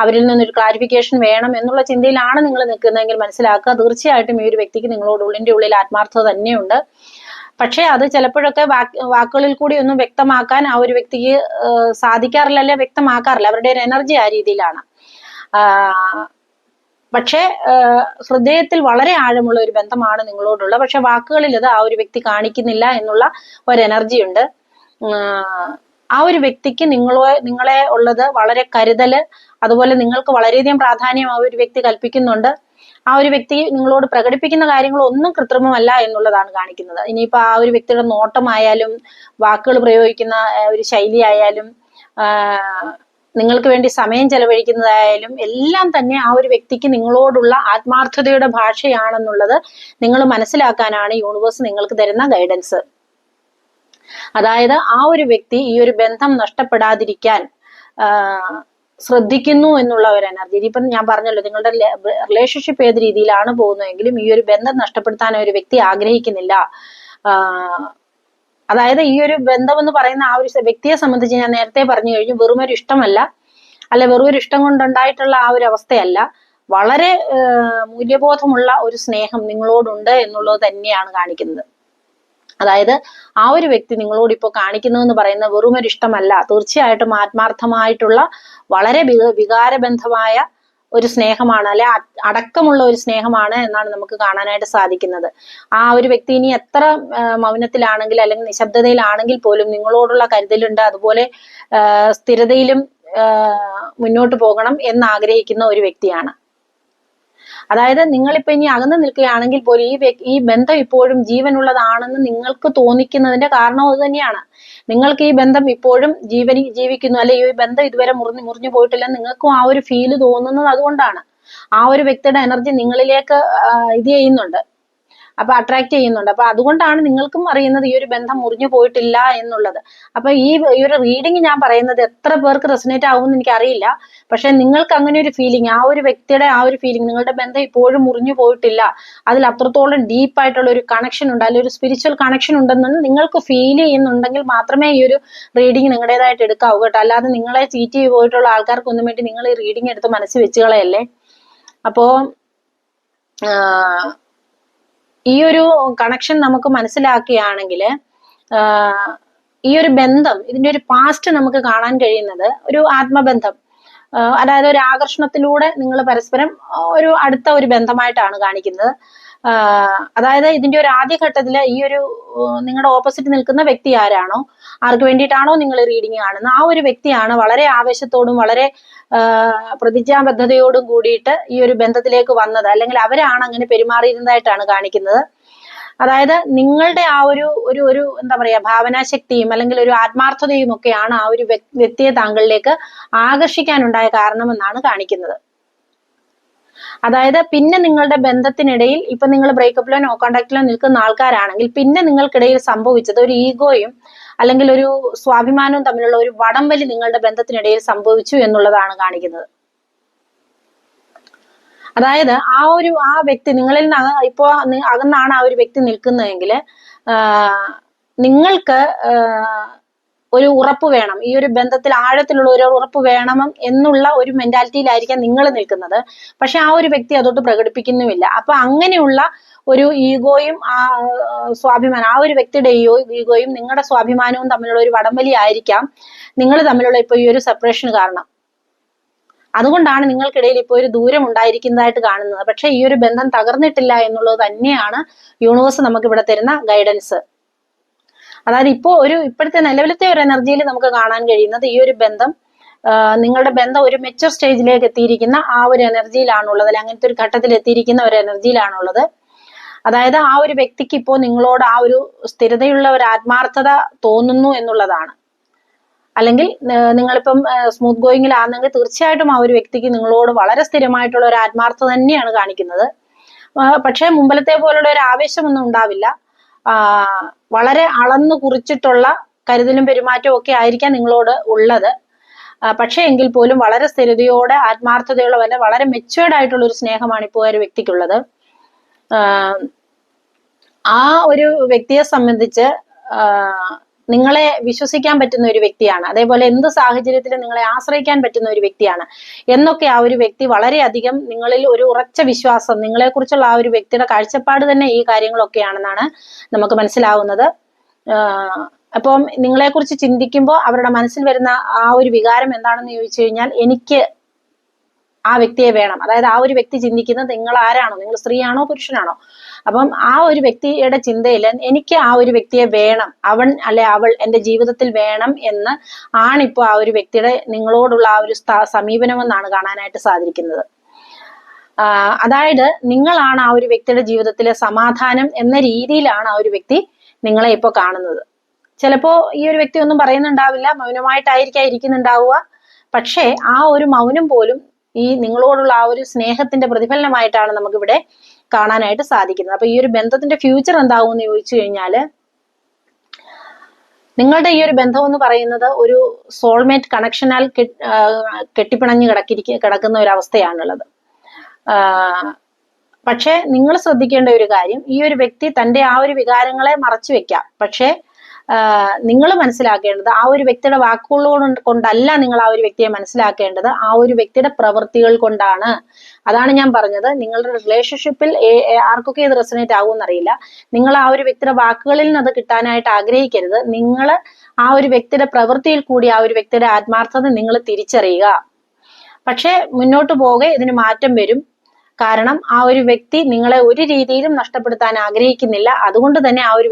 അവരിൽ നിന്നൊരു ക്ലാരിഫിക്കേഷൻ വേണം എന്നുള്ള ചിന്തയിലാണ് നിങ്ങൾ നിൽക്കുന്നതെങ്കിൽ മനസ്സിലാക്കുക, തീർച്ചയായിട്ടും ഈ ഒരു വ്യക്തിക്ക് നിങ്ങളോട് ഉള്ളിന്റെ ഉള്ളിൽ ആത്മാർത്ഥത തന്നെയുണ്ട്. പക്ഷെ അത് ചിലപ്പോഴൊക്കെ വാക്കുകളിൽ കൂടി ഒന്നും വ്യക്തമാക്കാൻ ആ ഒരു വ്യക്തിക്ക് സാധിക്കാറില്ല, അല്ലെ വ്യക്തമാക്കാറില്ല. അവരുടെ ഒരു എനർജി ആ രീതിയിലാണ്. പക്ഷെ ഹൃദയത്തിൽ വളരെ ആഴമുള്ള ഒരു ബന്ധമാണ് നിങ്ങളോടുള്ള. പക്ഷെ വാക്കുകളിൽ അത് ആ ഒരു വ്യക്തി കാണിക്കുന്നില്ല എന്നുള്ള ഒരു എനർജി ഉണ്ട്. ആ ഒരു വ്യക്തിക്ക് നിങ്ങളെ ഉള്ളത് വളരെ കരുതല്, അതുപോലെ നിങ്ങൾക്ക് വളരെയധികം പ്രാധാന്യം ആ ഒരു വ്യക്തി കൽപ്പിക്കുന്നുണ്ട്. ആ ഒരു വ്യക്തി നിങ്ങളോട് പ്രകടിപ്പിക്കുന്ന കാര്യങ്ങൾ ഒന്നും കൃത്രിമമല്ല എന്നുള്ളതാണ് കാണിക്കുന്നത്. ഇനിയിപ്പോ ആ ഒരു വ്യക്തിയുടെ നോട്ടമായാലും വാക്കുകൾ പ്രയോഗിക്കുന്ന ഒരു ശൈലി ആയാലും നിങ്ങൾക്ക് വേണ്ടി സമയം ചെലവഴിക്കുന്നതായാലും എല്ലാം തന്നെ ആ ഒരു വ്യക്തിക്ക് നിങ്ങളോടുള്ള ആത്മാർത്ഥതയുടെ ഭാഷയാണെന്നുള്ളത് നിങ്ങൾ മനസ്സിലാക്കാനാണ് യൂണിവേഴ്സ് നിങ്ങൾക്ക് തരുന്ന ഗൈഡൻസ്. അതായത് ആ ഒരു വ്യക്തി ഈ ഒരു ബന്ധം നഷ്ടപ്പെടാതിരിക്കാൻ ശ്രദ്ധിക്കുന്നു എന്നുള്ള ഒരു എനർജി. ഇനിയിപ്പം ഞാൻ പറഞ്ഞല്ലോ, നിങ്ങളുടെ റിലേഷൻഷിപ്പ് ഏത് രീതിയിലാണ് പോകുന്നതെങ്കിലും ഈ ഒരു ബന്ധം നഷ്ടപ്പെടുത്താൻ ഒരു വ്യക്തി ആഗ്രഹിക്കുന്നില്ല. അതായത് ഈ ഒരു ബന്ധം എന്ന് പറയുന്ന ആ ഒരു വ്യക്തിയെ സംബന്ധിച്ച് ഞാൻ നേരത്തെ പറഞ്ഞു കഴിഞ്ഞു, വെറുമൊരു ഇഷ്ടമല്ല, അല്ലെ വെറുമൊരു ഇഷ്ടം കൊണ്ടുണ്ടായിട്ടുള്ള ആ ഒരു അവസ്ഥയല്ല, വളരെ മൂല്യബോധമുള്ള ഒരു സ്നേഹം നിങ്ങളോടുണ്ട് എന്നുള്ളത് തന്നെയാണ് കാണിക്കുന്നത്. അതായത് ആ ഒരു വ്യക്തി നിങ്ങളോട് ഇപ്പോൾ കാണിക്കുന്നതെന്ന് പറയുന്നത് വെറുമൊരു ഇഷ്ടമല്ല, തീർച്ചയായിട്ടും ആത്മാർത്ഥമായിട്ടുള്ള വളരെ വികാരബന്ധമായ ഒരു സ്നേഹമാണ്, അല്ലെ അടക്കമുള്ള ഒരു സ്നേഹമാണ് എന്നാണ് നമുക്ക് കാണാനായിട്ട് സാധിക്കുന്നത്. ആ ഒരു വ്യക്തി ഇനി എത്ര മൗനത്തിലാണെങ്കിൽ അല്ലെങ്കിൽ നിശബ്ദതയിലാണെങ്കിൽ പോലും നിങ്ങളോടുള്ള കരുതലുണ്ട്, അതുപോലെ സ്ഥിരതയിലും മുന്നോട്ട് പോകണം എന്ന് ആഗ്രഹിക്കുന്ന ഒരു വ്യക്തിയാണ്. അതായത് നിങ്ങളിപ്പോ ഇനി അകന്നു നിൽക്കുകയാണെങ്കിൽ പോലും ഈ ബന്ധം ഇപ്പോഴും ജീവനുള്ളതാണെന്ന് നിങ്ങൾക്ക് തോന്നിക്കുന്നതിന്റെ കാരണം അത് തന്നെയാണ്. നിങ്ങൾക്ക് ഈ ബന്ധം ഇപ്പോഴും ജീവിക്കുന്നു, അല്ലെ ഈ ബന്ധം ഇതുവരെ മുറിഞ്ഞു പോയിട്ടില്ലെന്ന് നിങ്ങൾക്കും ആ ഒരു ഫീല് തോന്നുന്നത് അതുകൊണ്ടാണ്. ആ ഒരു വ്യക്തിയുടെ എനർജി നിങ്ങളിലേക്ക് ഇത് ചെയ്യുന്നുണ്ട്, അപ്പൊ അട്രാക്ട് ചെയ്യുന്നുണ്ട്. അപ്പൊ അതുകൊണ്ടാണ് നിങ്ങൾക്കും അറിയുന്നത് ഈ ഒരു ബന്ധം മുറിഞ്ഞു പോയിട്ടില്ല എന്നുള്ളത്. അപ്പൊ ഈ ഒരു റീഡിങ് ഞാൻ പറയുന്നത് എത്ര പേർക്ക് റെസനേറ്റ് ആവുമെന്ന് എനിക്ക് അറിയില്ല. പക്ഷെ നിങ്ങൾക്ക് അങ്ങനെ ഒരു ഫീലിംഗ്, ആ ഒരു വ്യക്തിയുടെ ആ ഒരു ഫീലിംഗ്, നിങ്ങളുടെ ബന്ധം ഇപ്പോഴും മുറിഞ്ഞു പോയിട്ടില്ല, അതിൽ അത്രത്തോളം ഡീപ്പായിട്ടുള്ള ഒരു കണക്ഷൻ ഉണ്ട്, അല്ലെങ്കിൽ ഒരു സ്പിരിച്വൽ കണക്ഷൻ ഉണ്ടെന്ന് നിങ്ങൾക്ക് ഫീൽ ചെയ്യുന്നുണ്ടെങ്കിൽ മാത്രമേ ഈ ഒരു റീഡിങ് നിങ്ങളുടേതായിട്ട് എടുക്കാവൂ കേട്ടോ. അല്ലാതെ നിങ്ങളെ ചീറ്റ് ചെയ്ത് പോയിട്ടുള്ള ആൾക്കാർക്കൊന്നും വേണ്ടി നിങ്ങൾ ഈ റീഡിങ് എടുത്ത് മനസ്സിൽ വെച്ച് കളയല്ലേ. അപ്പോ ഈ ഒരു കണക്ഷൻ നമുക്ക് മനസ്സിലാക്കുകയാണെങ്കിൽ ഈ ഒരു ബന്ധം, ഇതിന്റെ ഒരു പാസ്റ്റ് നമുക്ക് കാണാൻ കഴിയുന്നത് ഒരു ആത്മബന്ധം, അതായത് ഒരു ആകർഷണത്തിലൂടെ നിങ്ങൾ പരസ്പരം ഒരു അടുത്ത ഒരു ബന്ധമായിട്ടാണ് കാണിക്കുന്നത്. അതായത് ഇതിന്റെ ഒരു ആദ്യഘട്ടത്തില് ഈ ഒരു നിങ്ങളുടെ ഓപ്പോസിറ്റ് നിൽക്കുന്ന വ്യക്തി ആരാണോ, ആർക്ക് വേണ്ടിയിട്ടാണോ നിങ്ങൾ റീഡിങ് കാണുന്നത്, ആ ഒരു വ്യക്തിയാണ് വളരെ ആവേശത്തോടും വളരെ പ്രതിജ്ഞാബദ്ധതയോടും കൂടിയിട്ട് ഈ ഒരു ബന്ധത്തിലേക്ക് വന്നത്, അല്ലെങ്കിൽ അവരാണ് അങ്ങനെ പെരുമാറിയിരുന്നതായിട്ടാണ് കാണിക്കുന്നത്. അതായത് നിങ്ങളുടെ ആ ഒരു എന്താ പറയാ ഭാവനാശക്തിയും അല്ലെങ്കിൽ ഒരു ആത്മാർത്ഥതയും ഒക്കെയാണ് ആ ഒരു വ്യക്തിയെ താങ്കളിലേക്ക് ആകർഷിക്കാനുണ്ടായ കാരണമെന്നാണ് കാണിക്കുന്നത്. അതായത് പിന്നെ നിങ്ങളുടെ ബന്ധത്തിനിടയിൽ ഇപ്പൊ നിങ്ങൾ ബ്രേക്കപ്പിലോ നോ കോണ്ടാക്റ്റിലോ നിൽക്കുന്ന ആൾക്കാരാണെങ്കിൽ പിന്നെ നിങ്ങൾക്കിടയിൽ സംഭവിച്ചത് ഒരു ഈഗോയും അല്ലെങ്കിൽ ഒരു സ്വാഭിമാനവും തമ്മിലുള്ള ഒരു വടംവലി നിങ്ങളുടെ ബന്ധത്തിനിടയിൽ സംഭവിച്ചു എന്നുള്ളതാണ് കാണിക്കുന്നത്. അതായത് ആ വ്യക്തി നിങ്ങളിൽ നിന്ന് ഇപ്പോ അകന്നാണ് ആ ഒരു വ്യക്തി നിൽക്കുന്നതെങ്കിൽ നിങ്ങൾക്ക് ഒരു ഉറപ്പ് വേണം, ഈ ഒരു ബന്ധത്തിൽ ആഴത്തിലുള്ള ഒരു ഉറപ്പ് വേണം എന്നുള്ള ഒരു മെന്റാലിറ്റിയിലായിരിക്കാം നിങ്ങൾ നിൽക്കുന്നത്. പക്ഷെ ആ ഒരു വ്യക്തി അതൊട്ട് പ്രകടിപ്പിക്കുന്നുമില്ല. അപ്പൊ അങ്ങനെയുള്ള ഒരു ഈഗോയും സ്വാഭിമാനം, ആ ഒരു വ്യക്തിയുടെ ഈഗോയും നിങ്ങളുടെ സ്വാഭിമാനവും തമ്മിലുള്ള ഒരു വടംവലി ആയിരിക്കാം നിങ്ങൾ തമ്മിലുള്ള ഇപ്പൊ ഈ ഒരു സെപ്പറേഷൻ കാരണം. അതുകൊണ്ടാണ് നിങ്ങൾക്കിടയിൽ ഇപ്പോൾ ഒരു ദൂരം ഉണ്ടായിരിക്കുന്നതായിട്ട് കാണുന്നത്. പക്ഷെ ഈ ഒരു ബന്ധം തകർന്നിട്ടില്ല എന്നുള്ളത് തന്നെയാണ് യൂണിവേഴ്സ് നമുക്ക് ഇവിടെ തരുന്ന ഗൈഡൻസ്. അതായത് ഇപ്പോഴത്തെ നിലവിലത്തെ ഒരു എനർജിയിൽ നമുക്ക് കാണാൻ കഴിയുന്നത് ഈ ഒരു ബന്ധം, നിങ്ങളുടെ ബന്ധം ഒരു മെച്ചൂർ സ്റ്റേജിലേക്ക് എത്തിയിരിക്കുന്ന ആ ഒരു എനർജിയിലാണുള്ളത്, അല്ലെങ്കിൽ അങ്ങനത്തെ ഒരു ഘട്ടത്തിൽ എത്തിയിരിക്കുന്ന ഒരു എനർജിയിലാണുള്ളത്. അതായത് ആ ഒരു വ്യക്തിക്ക് ഇപ്പോൾ നിങ്ങളോട് ആ ഒരു സ്ഥിരതയുള്ള ഒരു ആത്മാർത്ഥത തോന്നുന്നു എന്നുള്ളതാണ്. അല്ലെങ്കിൽ നിങ്ങളിപ്പം സ്മൂത്ത് ഗോയിങ്ങിലാണെങ്കിൽ തീർച്ചയായിട്ടും ആ ഒരു വ്യക്തിക്ക് നിങ്ങളോട് വളരെ സ്ഥിരമായിട്ടുള്ള ഒരു ആത്മാർത്ഥത തന്നെയാണ് കാണിക്കുന്നത്. പക്ഷെ മുമ്പലത്തെ പോലുള്ള ഒരു ആവേശമൊന്നും ഉണ്ടാവില്ല. വളരെ അളന്നു കുറിച്ചിട്ടുള്ള കരുതലും പെരുമാറ്റവും ഒക്കെ ആയിരിക്കാം നിങ്ങളോട് ഉള്ളത്. പക്ഷെ എങ്കിൽ പോലും വളരെ സ്ഥിരതയോടെ ആത്മാർത്ഥതയുള്ള വളരെ മെച്ചുവേർഡ് ആയിട്ടുള്ള ഒരു സ്നേഹമാണ് ഇപ്പോൾ ഒരു വ്യക്തിക്കുള്ളത്. ആ ഒരു വ്യക്തിയെ സംബന്ധിച്ച് നിങ്ങളെ വിശ്വസിക്കാൻ പറ്റുന്ന ഒരു വ്യക്തിയാണ്. അതേപോലെ എന്ത് സാഹചര്യത്തിലും നിങ്ങളെ ആശ്രയിക്കാൻ പറ്റുന്ന ഒരു വ്യക്തിയാണ് എന്നൊക്കെ ആ ഒരു വ്യക്തി വളരെയധികം നിങ്ങളിൽ ഒരു ഉറച്ച വിശ്വാസം, നിങ്ങളെക്കുറിച്ചുള്ള ആ ഒരു വ്യക്തിയുടെ കാഴ്ചപ്പാട് തന്നെ ഈ കാര്യങ്ങളൊക്കെയാണെന്നാണ് നമുക്ക് മനസ്സിലാവുന്നത്. അപ്പം നിങ്ങളെക്കുറിച്ച് ചിന്തിക്കുമ്പോൾ അവരുടെ മനസ്സിൽ വരുന്ന ആ ഒരു വികാരം എന്താണെന്ന് ചോദിച്ചു കഴിഞ്ഞാൽ, എനിക്ക് ആ വ്യക്തിയെ വേണം. അതായത് ആ ഒരു വ്യക്തി ചിന്തിക്കുന്നത് നിങ്ങൾ ആരാണോ, നിങ്ങൾ സ്ത്രീയാണോ പുരുഷനാണോ, അപ്പം ആ ഒരു വ്യക്തിയുടെ ചിന്തയിൽ എനിക്ക് ആ ഒരു വ്യക്തിയെ വേണം, അവൻ അല്ലെ അവൾ എൻ്റെ ജീവിതത്തിൽ വേണം എന്ന് ആണിപ്പോൾ ആ ഒരു വ്യക്തിയുടെ നിങ്ങളോടുള്ള ആ ഒരു സമീപനമെന്നാണ് കാണാനായിട്ട് സാധിക്കുന്നത്. അതായത് നിങ്ങളാണ് ആ ഒരു വ്യക്തിയുടെ ജീവിതത്തിലെ സമാധാനം എന്ന രീതിയിലാണ് ആ ഒരു വ്യക്തി നിങ്ങളെ ഇപ്പോൾ കാണുന്നത്. ചിലപ്പോ ഈ ഒരു വ്യക്തി ഒന്നും പറയുന്നുണ്ടാവില്ല, മൗനമായിട്ടായിരിക്കാം ഇരിക്കുന്നുണ്ടാവുക. പക്ഷേ ആ ഒരു മൗനം പോലും ഈ നിങ്ങളോടുള്ള ആ ഒരു സ്നേഹത്തിന്റെ പ്രതിഫലനമായിട്ടാണ് നമുക്കിവിടെ കാണാനായിട്ട് സാധിക്കുന്നത്. അപ്പൊ ഈ ഒരു ബന്ധത്തിന്റെ ഫ്യൂച്ചർ എന്താവും എന്ന് ചോദിച്ചു കഴിഞ്ഞാല്, നിങ്ങളുടെ ഈ ഒരു ബന്ധം എന്ന് പറയുന്നത് ഒരു സോൾമേറ്റ് കണക്ഷനാൽ കെട്ടിപ്പിണഞ്ഞ് കിടക്കുന്ന ഒരു അവസ്ഥയാണുള്ളത്. പക്ഷെ നിങ്ങൾ ശ്രദ്ധിക്കേണ്ട ഒരു കാര്യം, ഈ ഒരു വ്യക്തി തന്റെ ആ ഒരു വികാരങ്ങളെ മറച്ചു വെക്കാം. പക്ഷെ നിങ്ങൾ മനസ്സിലാക്കേണ്ടത് ആ ഒരു വ്യക്തിയുടെ വാക്കുകൾ കൊണ്ടല്ല നിങ്ങൾ ആ ഒരു വ്യക്തിയെ മനസ്സിലാക്കേണ്ടത്, ആ ഒരു വ്യക്തിയുടെ പ്രവൃത്തികൾ കൊണ്ടാണ്. അതാണ് ഞാൻ പറഞ്ഞത്, നിങ്ങളുടെ റിലേഷൻഷിപ്പിൽ ആർക്കൊക്കെ ഇത് റെസണേറ്റ് ആകുമെന്നറിയില്ല. നിങ്ങൾ ആ ഒരു വ്യക്തിയുടെ വാക്കുകളിൽ നിന്ന് അത് കിട്ടാനായിട്ട് ആഗ്രഹിക്കരുത്. നിങ്ങൾ ആ ഒരു വ്യക്തിയുടെ പ്രവൃത്തിയിൽ കൂടി ആ ഒരു വ്യക്തിയുടെ ആത്മാർത്ഥത നിങ്ങൾ തിരിച്ചറിയുക. പക്ഷെ മുന്നോട്ട് പോകെ ഇതിന് മാറ്റം വരും. കാരണം ആ ഒരു വ്യക്തി നിങ്ങളെ ഒരു രീതിയിലും നഷ്ടപ്പെടുത്താൻ ആഗ്രഹിക്കുന്നില്ല. അതുകൊണ്ട് തന്നെ ആ ഒരു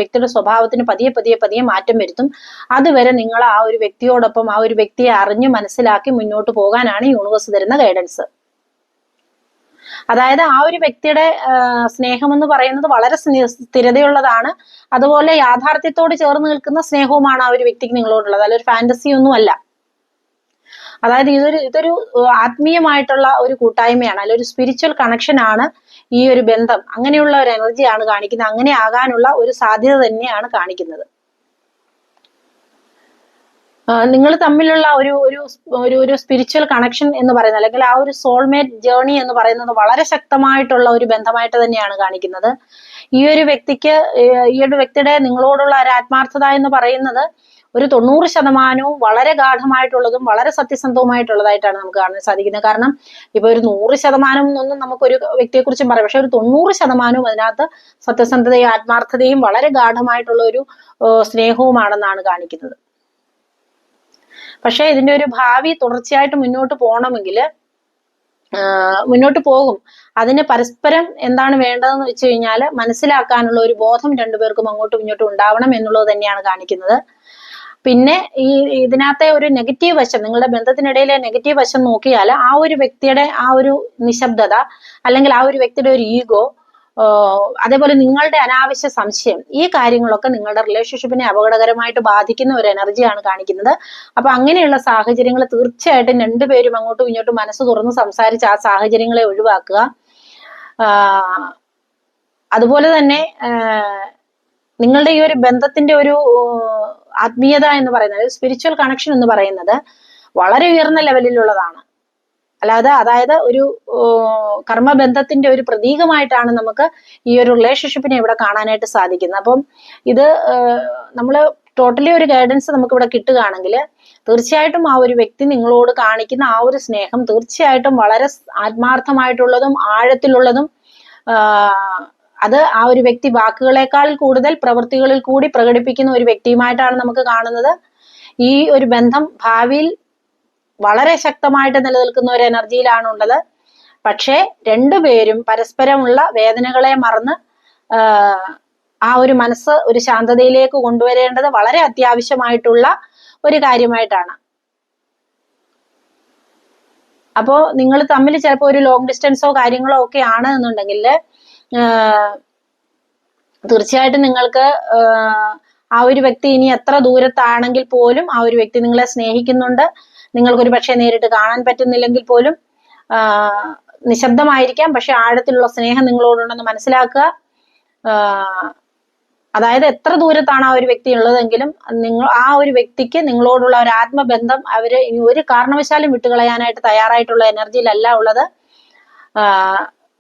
വ്യക്തിയുടെ സ്വഭാവത്തിന് പതിയെ മാറ്റം വരുത്തും. അതുവരെ നിങ്ങൾ ആ ഒരു വ്യക്തിയോടൊപ്പം ആ ഒരു വ്യക്തിയെ അറിഞ്ഞു മനസ്സിലാക്കി മുന്നോട്ട് പോകാനാണ് യൂണിവേഴ്സ് തരുന്ന ഗൈഡൻസ്. അതായത് ആ ഒരു വ്യക്തിയുടെ സ്നേഹം എന്ന് പറയുന്നത് വളരെ സ്ഥിരതയുള്ളതാണ്. അതുപോലെ യാഥാർത്ഥ്യത്തോട് ചേർന്ന് നിൽക്കുന്ന സ്നേഹവുമാണ് ആ ഒരു വ്യക്തിക്ക് നിങ്ങളോടുള്ളത്. അല്ലൊരു ഫാന്റസി ഒന്നും അല്ല. അതായത് ഇതൊരു ആത്മീയമായിട്ടുള്ള ഒരു കൂട്ടായ്മയാണ്, അല്ലെ ഒരു സ്പിരിച്വൽ കണക്ഷൻ ആണ് ഈ ഒരു ബന്ധം. അങ്ങനെയുള്ള ഒരു എനർജിയാണ് കാണിക്കുന്നത്. അങ്ങനെ ആകാനുള്ള ഒരു സാധ്യത തന്നെയാണ് കാണിക്കുന്നത്. നിങ്ങൾ തമ്മിലുള്ള ഒരു സ്പിരിച്വൽ കണക്ഷൻ എന്ന് പറയുന്നത്, അല്ലെങ്കിൽ ആ ഒരു സോൾമേറ്റ് ജേർണി എന്ന് പറയുന്നത് വളരെ ശക്തമായിട്ടുള്ള ഒരു ബന്ധമായിട്ട് തന്നെയാണ് കാണിക്കുന്നത്. ഈ ഒരു വ്യക്തിയുടെ നിങ്ങളോടുള്ള ഒരു ആത്മാർത്ഥത എന്ന് പറയുന്നത് ഒരു 90% വളരെ ഗാഠമായിട്ടുള്ളതും വളരെ സത്യസന്ധവുമായിട്ടുള്ളതായിട്ടാണ് നമുക്ക് കാണാൻ സാധിക്കുന്നത്. കാരണം ഇപ്പൊ ഒരു 100% എന്നൊന്നും നമുക്കൊരു വ്യക്തിയെ കുറിച്ചും പറയാം. പക്ഷെ ഒരു 90% അതിനകത്ത് സത്യസന്ധതയും ആത്മാർത്ഥതയും വളരെ ഗാഠമായിട്ടുള്ള ഒരു സ്നേഹവുമാണെന്നാണ് കാണിക്കുന്നത്. പക്ഷെ ഇതിന്റെ ഒരു ഭാവി തുടർച്ചയായിട്ട് മുന്നോട്ട് പോകണമെങ്കിൽ മുന്നോട്ട് പോകും. അതിന് പരസ്പരം എന്താണ് വേണ്ടതെന്ന് വെച്ച് കഴിഞ്ഞാൽ മനസ്സിലാക്കാനുള്ള ഒരു ബോധം രണ്ടുപേർക്കും അങ്ങോട്ടും ഇങ്ങോട്ടും ഉണ്ടാവണം എന്നുള്ളത് തന്നെയാണ് കാണിക്കുന്നത്. പിന്നെ ഇതിനകത്തെ ഒരു നെഗറ്റീവ് വശം, നിങ്ങളുടെ ബന്ധത്തിനിടയിലെ നെഗറ്റീവ് വശം നോക്കിയാൽ ആ ഒരു വ്യക്തിയുടെ ആ ഒരു നിശബ്ദത, അല്ലെങ്കിൽ ആ ഒരു വ്യക്തിയുടെ ഒരു ഈഗോ, അതേപോലെ നിങ്ങളുടെ അനാവശ്യ സംശയം, ഈ കാര്യങ്ങളൊക്കെ നിങ്ങളുടെ റിലേഷൻഷിപ്പിനെ അപകടകരമായിട്ട് ബാധിക്കുന്ന ഒരു എനർജിയാണ് കാണിക്കുന്നത്. അപ്പൊ അങ്ങനെയുള്ള സാഹചര്യങ്ങൾ തീർച്ചയായിട്ടും രണ്ടുപേരും അങ്ങോട്ടും ഇങ്ങോട്ടും മനസ്സ് തുറന്ന് സംസാരിച്ച് ആ സാഹചര്യങ്ങളെ ഒഴിവാക്കുക. അതുപോലെ തന്നെ നിങ്ങളുടെ ഈ ഒരു ബന്ധത്തിന്റെ ഒരു ആത്മീയത എന്ന് പറയുന്നത്, സ്പിരിച്വൽ കണക്ഷൻ എന്ന് പറയുന്നത് വളരെ ഉയർന്ന ലെവലിലുള്ളതാണ്. അതായത് ഒരു കർമ്മബന്ധത്തിന്റെ ഒരു പ്രതീകമായിട്ടാണ് നമുക്ക് ഈ ഒരു റിലേഷൻഷിപ്പിനെ ഇവിടെ കാണാനായിട്ട് സാധിക്കുന്നത്. അപ്പം ഇത് നമ്മൾ ടോട്ടലി ഒരു ഗൈഡൻസ് നമുക്ക് ഇവിടെ കിട്ടുകയാണെങ്കിൽ തീർച്ചയായിട്ടും ആ ഒരു വ്യക്തി നിങ്ങളോട് കാണിക്കുന്ന ആ ഒരു സ്നേഹം തീർച്ചയായിട്ടും വളരെ ആത്മാർത്ഥമായിട്ടുള്ളതും ആഴത്തിലുള്ളതും, അത് ആ ഒരു വ്യക്തി വാക്കുകളെക്കാൾ കൂടുതൽ പ്രവൃത്തികളിൽ കൂടി പ്രകടിപ്പിക്കുന്ന ഒരു വ്യക്തിയുമായിട്ടാണ് നമുക്ക് കാണുന്നത്. ഈ ഒരു ബന്ധം ഭാവിയിൽ വളരെ ശക്തമായിട്ട് നിലനിൽക്കുന്ന ഒരു എനർജിയിലാണുള്ളത്. പക്ഷേ രണ്ടുപേരും പരസ്പരമുള്ള വേദനകളെ മറന്ന് ആ ഒരു മനസ്സ് ഒരു ശാന്തതയിലേക്ക് കൊണ്ടുവരേണ്ടത് വളരെ അത്യാവശ്യമായിട്ടുള്ള ഒരു കാര്യമായിട്ടാണ്. അപ്പോ നിങ്ങൾ തമ്മിൽ ചിലപ്പോൾ ഒരു ലോങ് ഡിസ്റ്റൻസോ കാര്യങ്ങളോ ഒക്കെ ആണ് എന്നുണ്ടെങ്കിൽ തീർച്ചയായിട്ടും നിങ്ങൾക്ക് ആ ഒരു വ്യക്തി ഇനി എത്ര ദൂരത്താണെങ്കിൽ പോലും ആ ഒരു വ്യക്തി നിങ്ങളെ സ്നേഹിക്കുന്നുണ്ട്. നിങ്ങൾക്കൊരു പക്ഷേ നേരിട്ട് കാണാൻ പറ്റുന്നില്ലെങ്കിൽ പോലും നിശബ്ദമായിരിക്കാം, പക്ഷെ ആഴത്തിലുള്ള സ്നേഹം നിങ്ങളോടുണ്ടെന്ന് മനസ്സിലാക്കുക. അതായത് എത്ര ദൂരത്താണ് ആ ഒരു വ്യക്തി ഉള്ളതെങ്കിലും ആ ഒരു വ്യക്തിക്ക് നിങ്ങളോടുള്ള ഒരു ആത്മബന്ധം അവര് ഇനി ഒരു കാരണവശാലും വിട്ടുകളയാനായിട്ട് തയ്യാറായിട്ടുള്ള എനർജിയിലല്ല ഉള്ളത്.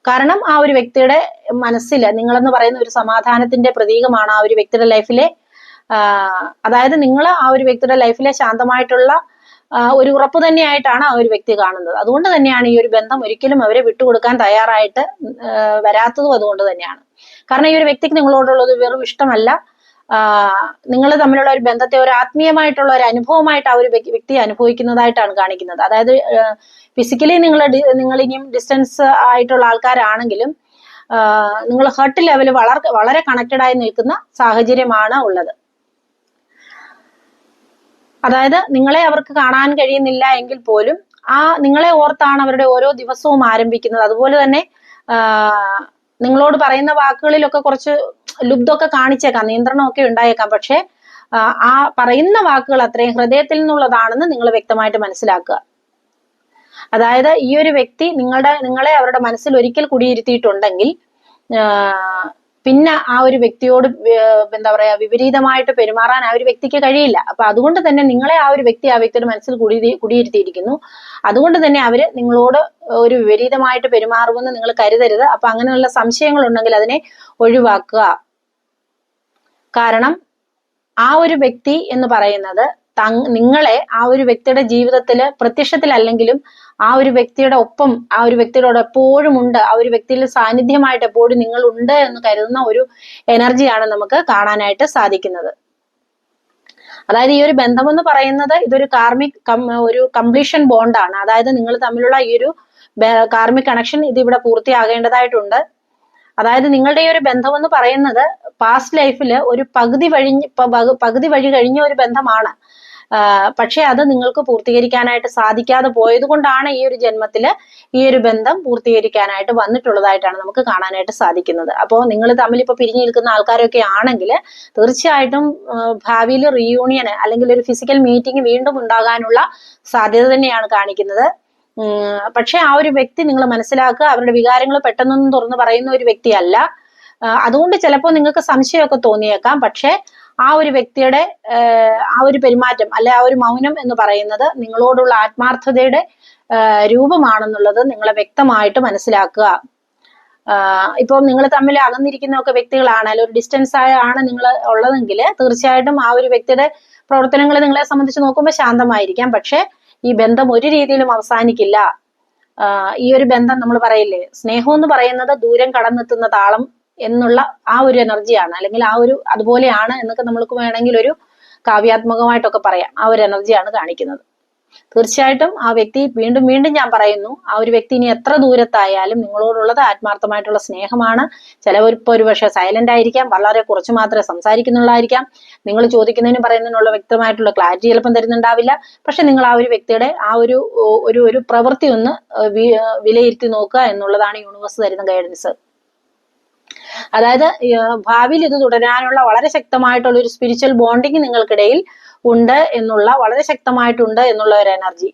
കാരണം ആ ഒരു വ്യക്തിയുടെ മനസ്സിൽ നിങ്ങളെന്ന് പറയുന്ന ഒരു സമാധാനത്തിന്റെ പ്രതീകമാണ് ആ ഒരു വ്യക്തിയുടെ ലൈഫിലെ. അതായത് നിങ്ങൾ ആ ഒരു വ്യക്തിയുടെ ലൈഫിലെ ശാന്തമായിട്ടുള്ള ഒരു ഉറപ്പ് തന്നെയായിട്ടാണ് ആ ഒരു വ്യക്തി കാണുന്നത്. അതുകൊണ്ട് തന്നെയാണ് ഈ ഒരു ബന്ധം ഒരിക്കലും അവരെ വിട്ടുകൊടുക്കാൻ തയ്യാറായിട്ട് വരാത്തതും അതുകൊണ്ട് തന്നെയാണ്. കാരണം ഈ ഒരു വ്യക്തിക്ക് നിങ്ങളോടുള്ളത് വെറും ഇഷ്ടമല്ല, നിങ്ങൾ തമ്മിലുള്ള ഒരു ബന്ധത്തെ ഒരു ആത്മീയമായിട്ടുള്ള ഒരു അനുഭവമായിട്ട് ആ ഒരു വ്യക്തി അനുഭവിക്കുന്നതായിട്ടാണ് കാണിക്കുന്നത്. അതായത് ഫിസിക്കലി നിങ്ങൾ ഇനിയും ഡിസ്റ്റൻസ് ആയിട്ടുള്ള ആൾക്കാരാണെങ്കിലും നിങ്ങൾ ഹർട്ട് ലെവൽ വളരെ കണക്റ്റഡ് ആയി നിൽക്കുന്ന സാഹചര്യമാണ് ഉള്ളത്. അതായത് നിങ്ങളെ അവർക്ക് കാണാൻ കഴിയുന്നില്ല എങ്കിൽ പോലും നിങ്ങളെ ഓർത്താണ് അവരുടെ ഓരോ ദിവസവും ആരംഭിക്കുന്നത്. അതുപോലെ തന്നെ നിങ്ങളോട് പറയുന്ന വാക്കുകളിലൊക്കെ കുറച്ച് ലുബ്ധമൊക്കെ കാണിച്ചേക്കാം, നിയന്ത്രണമൊക്കെ ഉണ്ടായേക്കാം. പക്ഷെ ആ പറയുന്ന വാക്കുകൾ അത്രയും ഹൃദയത്തിൽ നിന്നുള്ളതാണെന്ന് നിങ്ങൾ വ്യക്തമായിട്ട് മനസ്സിലാക്കുക. അതായത് ഈ ഒരു വ്യക്തി നിങ്ങളെ അവരുടെ മനസ്സിൽ ഒരിക്കൽ കുടിയിരുത്തിയിട്ടുണ്ടെങ്കിൽ പിന്നെ ആ ഒരു വ്യക്തിയോട് എന്താ പറയാ വിപരീതമായിട്ട് പെരുമാറാൻ ആ ഒരു വ്യക്തിക്ക് കഴിയില്ല. അപ്പൊ അതുകൊണ്ട് തന്നെ നിങ്ങളെ ആ ഒരു വ്യക്തി ആ വ്യക്തിയുടെ മനസ്സിൽ കുടിയിരുത്തിയിരിക്കുന്നു. അതുകൊണ്ട് തന്നെ അവര് നിങ്ങളോട് ഒരു വിപരീതമായിട്ട് പെരുമാറുമെന്ന് നിങ്ങൾ കരുതരുത്. അപ്പൊ അങ്ങനെയുള്ള സംശയങ്ങൾ ഉണ്ടെങ്കിൽ അതിനെ ഒഴിവാക്കുക. കാരണം ആ ഒരു വ്യക്തി എന്ന് പറയുന്നത് നിങ്ങളെ ആ ഒരു വ്യക്തിയുടെ ജീവിതത്തിൽ പ്രത്യക്ഷത്തിലല്ലെങ്കിലും ആ ഒരു വ്യക്തിയുടെ ഒപ്പം ആ ഒരു വ്യക്തിയോട് എപ്പോഴും ഉണ്ട്, ആ ഒരു വ്യക്തിയിൽ സാന്നിധ്യമായിട്ട് എപ്പോഴും നിങ്ങൾ ഉണ്ട് എന്ന് കരുതുന്ന ഒരു എനർജിയാണ് നമുക്ക് കാണാനായിട്ട് സാധിക്കുന്നത്. അതായത് ഈ ഒരു ബന്ധം എന്ന് പറയുന്നത് ഇതൊരു ഒരു കംപ്ലീഷൻ ബോണ്ടാണ്. അതായത് നിങ്ങൾ തമ്മിലുള്ള ഈ ഒരു കാർമിക് കണക്ഷൻ ഇത് ഇവിടെ പൂർത്തിയാകേണ്ടതായിട്ടുണ്ട്. അതായത് നിങ്ങളുടെ ഈ ഒരു ബന്ധം എന്ന് പറയുന്നത് പാസ്റ്റ് ലൈഫിൽ ഒരു പകുതി വഴി കഴിഞ്ഞ ഒരു ബന്ധമാണ്. പക്ഷെ അത് നിങ്ങൾക്ക് പൂർത്തീകരിക്കാനായിട്ട് സാധിക്കാതെ പോയത് കൊണ്ടാണ് ഈ ഒരു ജന്മത്തില് ഈ ഒരു ബന്ധം പൂർത്തീകരിക്കാനായിട്ട് വന്നിട്ടുള്ളതായിട്ടാണ് നമുക്ക് കാണാനായിട്ട് സാധിക്കുന്നത്. അപ്പോൾ നിങ്ങൾ തമ്മിൽ ഇപ്പൊ പിരിഞ്ഞു നിൽക്കുന്ന ആൾക്കാരൊക്കെ ആണെങ്കിൽ തീർച്ചയായിട്ടും ഭാവിയിൽ റീയൂണിയൻ അല്ലെങ്കിൽ ഒരു ഫിസിക്കൽ മീറ്റിംഗ് വീണ്ടും ഉണ്ടാകാനുള്ള സാധ്യത തന്നെയാണ് കാണിക്കുന്നത്. പക്ഷെ ആ ഒരു വ്യക്തി നിങ്ങൾ മനസ്സിലാക്കുക, അവരുടെ വികാരങ്ങൾ പെട്ടെന്നൊന്നും തുറന്നു പറയുന്ന ഒരു വ്യക്തിയല്ല. അതുകൊണ്ട് ചിലപ്പോൾ നിങ്ങൾക്ക് സംശയമൊക്കെ തോന്നിയേക്കാം. പക്ഷെ ആ ഒരു വ്യക്തിയുടെ ആ ഒരു പെരുമാറ്റം അല്ലെ ആ ഒരു മൗനം എന്ന് പറയുന്നത് നിങ്ങളോടുള്ള ആത്മാർത്ഥതയുടെ രൂപമാണെന്നുള്ളത് നിങ്ങളെ വ്യക്തമായിട്ട് മനസ്സിലാക്കുക. ഇപ്പം നിങ്ങൾ തമ്മിൽ അകന്നിരിക്കുന്നൊക്കെ വ്യക്തികളാണ്, അല്ലെങ്കിൽ ഒരു ഡിസ്റ്റൻസ് ആണ് നിങ്ങൾ ഉള്ളതെങ്കിൽ തീർച്ചയായിട്ടും ആ ഒരു വ്യക്തിയുടെ പ്രവർത്തനങ്ങൾ നിങ്ങളെ സംബന്ധിച്ച് നോക്കുമ്പോൾ ശാന്തമായിരിക്കാം. പക്ഷെ ഈ ബന്ധം ഒരു രീതിയിലും അവസാനിക്കില്ല. ഈ ഒരു ബന്ധം നമ്മൾ പറയില്ലേ, സ്നേഹം എന്ന് പറയുന്നത് ദൂരം കടന്നെത്തുന്ന താളം എന്നുള്ള ആ ഒരു എനർജിയാണ്, അല്ലെങ്കിൽ ആ ഒരു അതുപോലെയാണ് എന്നൊക്കെ നമ്മൾക്ക് വേണമെങ്കിൽ ഒരു കാവ്യാത്മകമായിട്ടൊക്കെ പറയാം. ആ ഒരു എനർജിയാണ് കാണിക്കുന്നത്. തീർച്ചയായിട്ടും ആ വ്യക്തി വീണ്ടും വീണ്ടും ഞാൻ പറയുന്നു, ആ ഒരു വ്യക്തി ഇനി എത്ര ദൂരത്തായാലും നിങ്ങളോടുള്ളത് ആത്മാർത്ഥമായിട്ടുള്ള സ്നേഹമാണ്. ചിലവർ ഇപ്പോൾ ഒരു പക്ഷേ സൈലന്റ് ആയിരിക്കാം, വളരെ കുറച്ച് മാത്രമേ സംസാരിക്കുന്നുള്ളായിരിക്കാം, നിങ്ങൾ ചോദിക്കുന്നതിനും പറയുന്നതിനുള്ള വ്യക്തമായിട്ടുള്ള ക്ലാരിറ്റി ചിലപ്പം തരുന്നുണ്ടാവില്ല. പക്ഷെ നിങ്ങൾ ആ ഒരു വ്യക്തിയുടെ ആ ഒരു പ്രവൃത്തി ഒന്ന് വിലയിരുത്തി നോക്കുക എന്നുള്ളതാണ് യൂണിവേഴ്സ് തരുന്ന ഗൈഡൻസ്. അതായത് ഭാവിയിൽ ഇത് തുടരാനുള്ള വളരെ ശക്തമായിട്ടുള്ള ഒരു സ്പിരിച്വൽ ബോണ്ടിങ് നിങ്ങൾക്കിടയിൽ ഉണ്ട് എന്നുള്ള, വളരെ ശക്തമായിട്ടുണ്ട് എന്നുള്ള ഒരു എനർജി.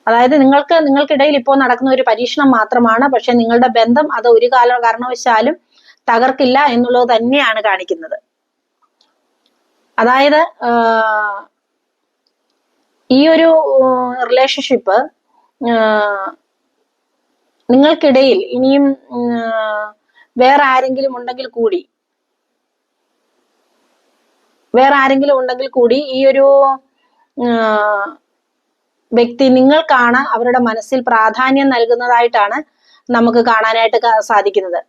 അതായത് നിങ്ങൾക്കിടയിൽ ഇപ്പോൾ നടക്കുന്ന ഒരു പരീക്ഷണം മാത്രമാണ്, പക്ഷെ നിങ്ങളുടെ ബന്ധം അത് ഒരു കാരണവശാലും തകർക്കില്ല എന്നുള്ളത് തന്നെയാണ് കാണിക്കുന്നത്. അതായത് ഈ ഒരു റിലേഷൻഷിപ്പ് നിങ്ങൾക്കിടയിൽ ഇനിയും വേറെ ആരെങ്കിലും ഉണ്ടെങ്കിൽ കൂടി ഈ ഒരു വ്യക്തി നിങ്ങൾക്കാണ് അവരുടെ മനസ്സിൽ പ്രാധാന്യം നൽകുന്നതായിട്ടാണ് നമുക്ക് കാണാനായിട്ട് സാധിക്കുന്നത്.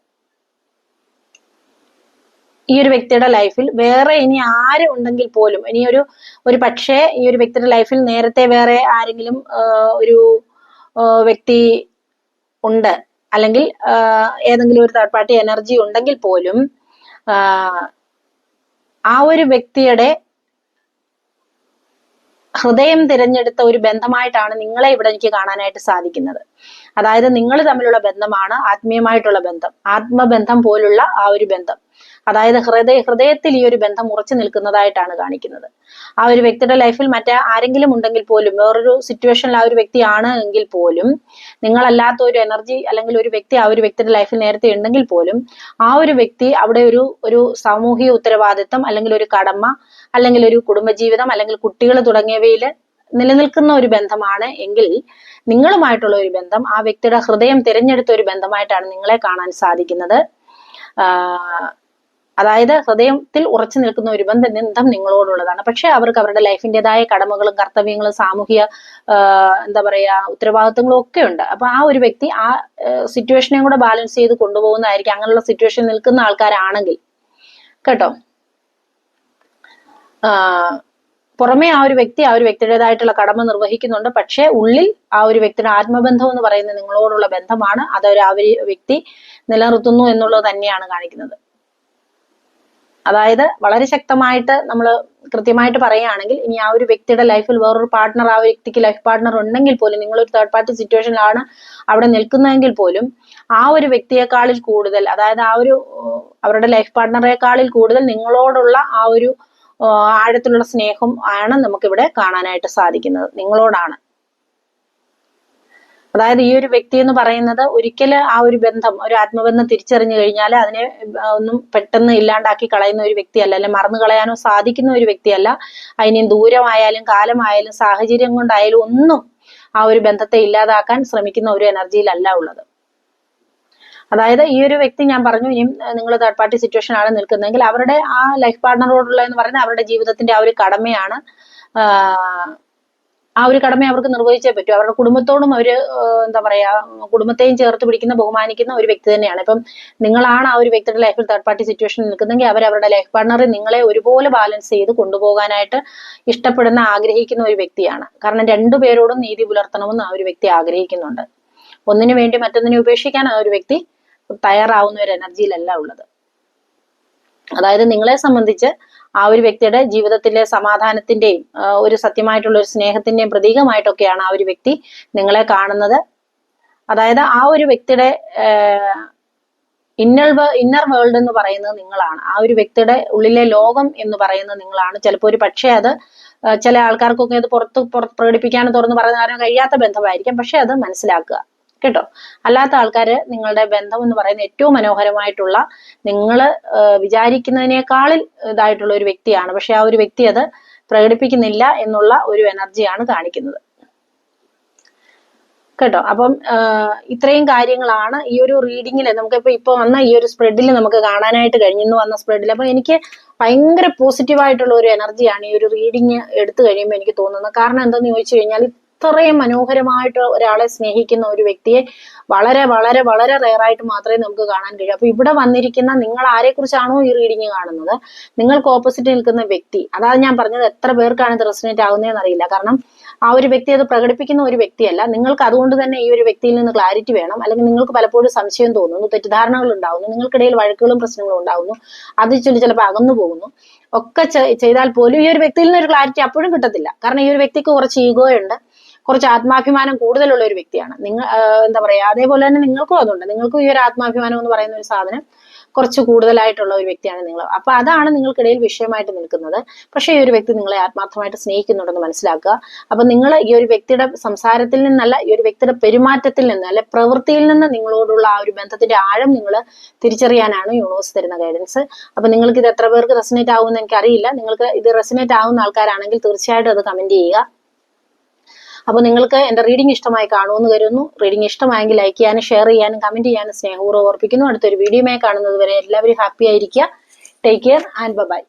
ഈ ഒരു വ്യക്തിയുടെ ലൈഫിൽ വേറെ ഇനി ആര് ഉണ്ടെങ്കിൽ പോലും, ഇനി ഒരു പക്ഷേ ഈ ഒരു വ്യക്തിയുടെ ലൈഫിൽ നേരത്തെ വേറെ ആരെങ്കിലും ഒരു വ്യക്തി ഉണ്ട്, അല്ലെങ്കിൽ ഏതെങ്കിലും ഒരു തേർഡ് പാർട്ടി എനർജി ഉണ്ടെങ്കിൽ പോലും ആ ഒരു വ്യക്തിയുടെ ഹൃദയം തിരഞ്ഞെടുത്ത ഒരു ബന്ധമായിട്ടാണ് നിങ്ങളെ ഇവിടെ എനിക്ക് കാണാനായിട്ട് സാധിക്കുന്നത്. അതായത് നിങ്ങൾ തമ്മിലുള്ള ബന്ധമാണ് ആത്മീയമായിട്ടുള്ള ബന്ധം, ആത്മബന്ധം പോലുള്ള ആ ഒരു ബന്ധം. അതായത് ഹൃദയത്തിൽ ഈ ഒരു ബന്ധം ഉറച്ചു നിൽക്കുന്നതായിട്ടാണ് കാണിക്കുന്നത്. ആ ഒരു വ്യക്തിയുടെ ലൈഫിൽ മറ്റേ ആരെങ്കിലും ഉണ്ടെങ്കിൽ പോലും, വേറൊരു സിറ്റുവേഷനിൽ ആ ഒരു വ്യക്തിയാണ് എങ്കിൽ പോലും, നിങ്ങളല്ലാത്ത ഒരു എനർജി അല്ലെങ്കിൽ ഒരു വ്യക്തി ആ ഒരു വ്യക്തിയുടെ ലൈഫിൽ നേരത്തെ ഉണ്ടെങ്കിൽ പോലും, ആ ഒരു വ്യക്തി അവിടെ ഒരു സാമൂഹിക ഉത്തരവാദിത്തം അല്ലെങ്കിൽ ഒരു കടമ അല്ലെങ്കിൽ ഒരു കുടുംബജീവിതം അല്ലെങ്കിൽ കുട്ടികൾ തുടങ്ങിയവയിൽ നിലനിൽക്കുന്ന ഒരു ബന്ധമാണ് എങ്കിൽ, നിങ്ങളുമായിട്ടുള്ള ഒരു ബന്ധം ആ വ്യക്തിയുടെ ഹൃദയം തിരഞ്ഞെടുത്ത ഒരു ബന്ധമായിട്ടാണ് നിങ്ങളെ കാണാൻ സാധിക്കുന്നത്. അതായത് ഹൃദയത്തിൽ ഉറച്ചു നിൽക്കുന്ന ഒരു ബന്ധം നിങ്ങളോടുള്ളതാണ്. പക്ഷെ അവർക്ക് അവരുടെ ലൈഫിൻ്റെതായ കടമകളും കർത്തവ്യങ്ങളും സാമൂഹിക എന്താ പറയാ ഉത്തരവാദിത്തങ്ങളും ഒക്കെ ഉണ്ട്. അപ്പൊ ആ ഒരു വ്യക്തി ആ സിറ്റുവേഷനെയും കൂടെ ബാലൻസ് ചെയ്ത് കൊണ്ടുപോകുന്നതായിരിക്കും അങ്ങനെയുള്ള സിറ്റുവേഷൻ നിൽക്കുന്ന ആൾക്കാരാണെങ്കിൽ കേട്ടോ. പുറമെ ആ ഒരു വ്യക്തിയുടേതായിട്ടുള്ള കടമ നിർവഹിക്കുന്നുണ്ട്. പക്ഷെ ഉള്ളിൽ ആ ഒരു വ്യക്തിയുടെ ആത്മബന്ധം എന്ന് പറയുന്നത് നിങ്ങളോടുള്ള ബന്ധമാണ്. അതൊരു ആ ഒരു വ്യക്തി നിലനിർത്തുന്നു എന്നുള്ളത് തന്നെയാണ് കാണിക്കുന്നത്. അതായത് വളരെ ശക്തമായിട്ട് നമ്മൾ കൃത്യമായിട്ട് പറയുകയാണെങ്കിൽ, ഇനി ആ ഒരു വ്യക്തിയുടെ ലൈഫിൽ വേറൊരു പാർട്ട്ണർ, ആ വ്യക്തിക്ക് ലൈഫ് പാർട്ട്ണർ ഉണ്ടെങ്കിൽ പോലും, നിങ്ങളൊരു തേർഡ് പാർട്ടി സിറ്റുവേഷനിലാണ് അവിടെ നിൽക്കുന്നതെങ്കിൽ പോലും, ആ ഒരു വ്യക്തിയെക്കാളിൽ കൂടുതൽ, അതായത് ആ ഒരു അവരുടെ ലൈഫ് പാർട്ട്ണറെക്കാളിൽ കൂടുതൽ നിങ്ങളോടുള്ള ആ ഒരു ആഴത്തിലുള്ള സ്നേഹം ആണ് നമുക്കിവിടെ കാണാനായിട്ട് സാധിക്കുന്നത്, നിങ്ങളോടാണ്. അതായത് ഈ ഒരു വ്യക്തി എന്ന് പറയുന്നത് ഒരിക്കൽ ആ ഒരു ബന്ധം, ഒരു ആത്മബന്ധം തിരിച്ചറിഞ്ഞു കഴിഞ്ഞാൽ അതിനെ ഒന്നും പെട്ടെന്ന് ഇല്ലാണ്ടാക്കി കളയുന്ന ഒരു വ്യക്തിയല്ല, അല്ലെ മറന്നു കളയാനോ സാധിക്കുന്ന ഒരു വ്യക്തിയല്ല. അതിന് ദൂരമായാലും കാലമായാലും സാഹചര്യം കൊണ്ടായാലും ഒന്നും ആ ഒരു ബന്ധത്തെ ഇല്ലാതാക്കാൻ ശ്രമിക്കുന്ന ഒരു എനർജിയിലല്ല ഉള്ളത്. അതായത് ഈ ഒരു വ്യക്തി, ഞാൻ പറഞ്ഞു, ഇനിയും നിങ്ങൾ തേർഡ് പാർട്ടി സിറ്റുവേഷൻ ആണ് നിൽക്കുന്നതെങ്കിൽ, അവരുടെ ആ ലൈഫ് പാർട്ട്ണറോടുള്ള എന്ന് പറയുന്നത് അവരുടെ ജീവിതത്തിന്റെ ആ ഒരു കടമയാണ്. ആ ഒരു കടമ അവർക്ക് നിർവഹിച്ചേ പറ്റൂ. അവരുടെ കുടുംബത്തോടും അവര് എന്താ പറയാ കുടുംബത്തെയും ചേർത്ത് പിടിക്കുന്ന, ബഹുമാനിക്കുന്ന ഒരു വ്യക്തി തന്നെയാണ്. ഇപ്പം നിങ്ങളാണ് ആ ഒരു വ്യക്തിയുടെ ലൈഫിൽ തേർഡ് പാർട്ടി സിറ്റുവേഷൻ നിൽക്കുന്നെങ്കിൽ, അവരുടെ ലൈഫ് പാർട്ണറെ നിങ്ങളെ ഒരുപോലെ ബാലൻസ് ചെയ്ത് കൊണ്ടുപോകാനായിട്ട് ഇഷ്ടപ്പെടുന്ന, ആഗ്രഹിക്കുന്ന ഒരു വ്യക്തിയാണ്. കാരണം രണ്ടുപേരോടും നീതി പുലർത്തണമെന്ന് ആ ഒരു വ്യക്തി ആഗ്രഹിക്കുന്നുണ്ട്. ഒന്നിനു വേണ്ടി മറ്റൊന്നിനെ ഉപേക്ഷിക്കാൻ ആ ഒരു വ്യക്തി തയ്യാറാവുന്ന ഒരു എനർജിയിലല്ല ഉള്ളത്. അതായത് നിങ്ങളെ സംബന്ധിച്ച് ആ ഒരു വ്യക്തിയുടെ ജീവിതത്തിലെ സമാധാനത്തിന്റെയും ഒരു സത്യമായിട്ടുള്ള ഒരു സ്നേഹത്തിന്റെയും പ്രതീകമായിട്ടൊക്കെയാണ് ആ ഒരു വ്യക്തി നിങ്ങളെ കാണുന്നത്. അതായത് ആ ഒരു വ്യക്തിയുടെ ഇന്നർ വേൾഡ് എന്ന് പറയുന്നത് നിങ്ങളാണ്. ആ ഒരു വ്യക്തിയുടെ ഉള്ളിലെ ലോകം എന്ന് പറയുന്നത് നിങ്ങളാണ്. ചിലപ്പോൾ ഒരു പക്ഷേ അത് ചില ആൾക്കാർക്കൊക്കെ അത് പുറത്ത് പ്രകടിപ്പിക്കാനും തുറന്ന് പറയാനും കഴിയാത്ത ബന്ധമായിരിക്കാം. പക്ഷെ അത് മനസ്സിലാക്കുക കേട്ടോ. അല്ലാത്ത ആൾക്കാര് നിങ്ങളുടെ ബന്ധം എന്ന് പറയുന്നത് ഏറ്റവും മനോഹരമായിട്ടുള്ള, നിങ്ങൾ വിചാരിക്കുന്നതിനേക്കാളിൽ ഇതായിട്ടുള്ള ഒരു വ്യക്തിയാണ്. പക്ഷെ ആ ഒരു വ്യക്തി അത് പ്രകടിപ്പിക്കുന്നില്ല എന്നുള്ള ഒരു എനർജിയാണ് കാണിക്കുന്നത് കേട്ടോ. അപ്പം ഇത്രയും കാര്യങ്ങളാണ് ഈ ഒരു റീഡിങ്ങിൽ നമുക്കിപ്പോ ഇപ്പൊ വന്ന ഈ ഒരു സ്പ്രെഡിൽ നമുക്ക് കാണാനായിട്ട് കഴിഞ്ഞു, ഇന്ന് വന്ന സ്പ്രെഡിൽ. അപ്പൊ എനിക്ക് ഭയങ്കര പോസിറ്റീവായിട്ടുള്ള ഒരു എനർജിയാണ് ഈ ഒരു റീഡിങ് എടുത്തു കഴിയുമ്പോൾ എനിക്ക് തോന്നുന്നത്. കാരണം എന്താന്ന് ചോദിച്ചു കഴിഞ്ഞാൽ, ഇത്രയും മനോഹരമായിട്ട് ഒരാളെ സ്നേഹിക്കുന്ന ഒരു വ്യക്തിയെ വളരെ വളരെ വളരെ റെയറായിട്ട് മാത്രമേ നമുക്ക് കാണാൻ കഴിയൂ. അപ്പൊ ഇവിടെ വന്നിരിക്കുന്ന നിങ്ങൾ ആരെക്കുറിച്ചാണോ ഈ റീഡിങ് കാണുന്നത്, നിങ്ങൾക്ക് ഓപ്പോസിറ്റ് നിൽക്കുന്ന വ്യക്തി, അതാണ് ഞാൻ പറഞ്ഞത്. എത്ര പേർക്കാണ് ഇത് റെസൊനേറ്റ് ആകുന്നതെന്ന് അറിയില്ല. കാരണം ആ ഒരു വ്യക്തി അത് പ്രകടിപ്പിക്കുന്ന ഒരു വ്യക്തിയല്ല. നിങ്ങൾക്ക് അതുകൊണ്ട് തന്നെ ഈ ഒരു വ്യക്തിയിൽ നിന്ന് ക്ലാരിറ്റി വേണം. അല്ലെങ്കിൽ നിങ്ങൾക്ക് പലപ്പോഴും സംശയം തോന്നുന്നു, തെറ്റിദ്ധാരണകൾ ഉണ്ടാവുന്നു, നിങ്ങൾക്കിടയിൽ വഴക്കുകളും പ്രശ്നങ്ങളും ഉണ്ടാവുന്നു, അത് ചിലപ്പോൾ അകന്നു പോകുന്നു ഒക്കെ ചെയ്താൽ പോലും ഈ ഒരു വ്യക്തിയിൽ നിന്ന് ഒരു ക്ലാരിറ്റി അപ്പോഴും കിട്ടത്തില്ല. കാരണം ഈ ഒരു വ്യക്തിക്ക് കുറച്ച് ഈഗോ ഉണ്ട്, കുറച്ച് ആത്മാഭിമാനം കൂടുതലുള്ള ഒരു വ്യക്തിയാണ്. നിങ്ങൾ എന്താ പറയാ, അതേപോലെ തന്നെ നിങ്ങൾക്കും അതുണ്ട്. നിങ്ങൾക്കും ഈ ഒരു ആത്മാഭിമാനം എന്ന് പറയുന്ന ഒരു സാധനം കുറച്ച് കൂടുതലായിട്ടുള്ള ഒരു വ്യക്തിയാണ് നിങ്ങൾ. അപ്പൊ അതാണ് നിങ്ങൾക്കിടയിൽ വിഷയമായിട്ട് നിൽക്കുന്നത്. പക്ഷേ ഈ ഒരു വ്യക്തി നിങ്ങളെ ആത്മാർത്ഥമായിട്ട് സ്നേഹിക്കുന്നുണ്ടെന്ന് മനസ്സിലാക്കുക. അപ്പൊ നിങ്ങൾ ഈ ഒരു വ്യക്തിയുടെ സംസാരത്തിൽ നിന്നല്ല, ഈ ഒരു വ്യക്തിയുടെ പെരുമാറ്റത്തിൽ നിന്ന്, അല്ലെ പ്രവൃത്തിയിൽ നിന്ന് നിങ്ങളോടുള്ള ആ ഒരു ബന്ധത്തിന്റെ ആഴം നിങ്ങൾ തിരിച്ചറിയാനാണ് യൂണിവേഴ്സ് തരുന്ന ഗൈഡൻസ്. അപ്പൊ നിങ്ങൾക്ക് ഇത് എത്ര പേർക്ക് റെസൊനേറ്റ് ആവുമെന്ന് എനിക്കറിയില്ല. നിങ്ങൾക്ക് ഇത് റെസൊനേറ്റ് ആവുന്ന ആൾക്കാരാണെങ്കിൽ തീർച്ചയായിട്ടും അത് കമന്റ് ചെയ്യുക. അപ്പോൾ നിങ്ങൾക്ക് എൻ്റെ റീഡിംഗ് ഇഷ്ടമായി കാണുമെന്ന് കരുതുന്നു. റീഡിംഗ് ഇഷ്ടമായെങ്കിൽ ലൈക്ക് ചെയ്യാനും ഷെയർ ചെയ്യാനും കമന്റ് ചെയ്യാനും സ്നേഹപൂർവ്വം ഓർപ്പിക്കുന്നു. അടുത്തൊരു വീഡിയോയുമായി കാണുന്നത് വരെ എല്ലാവരും ഹാപ്പി ആയിരിക്കുക. Take care and by.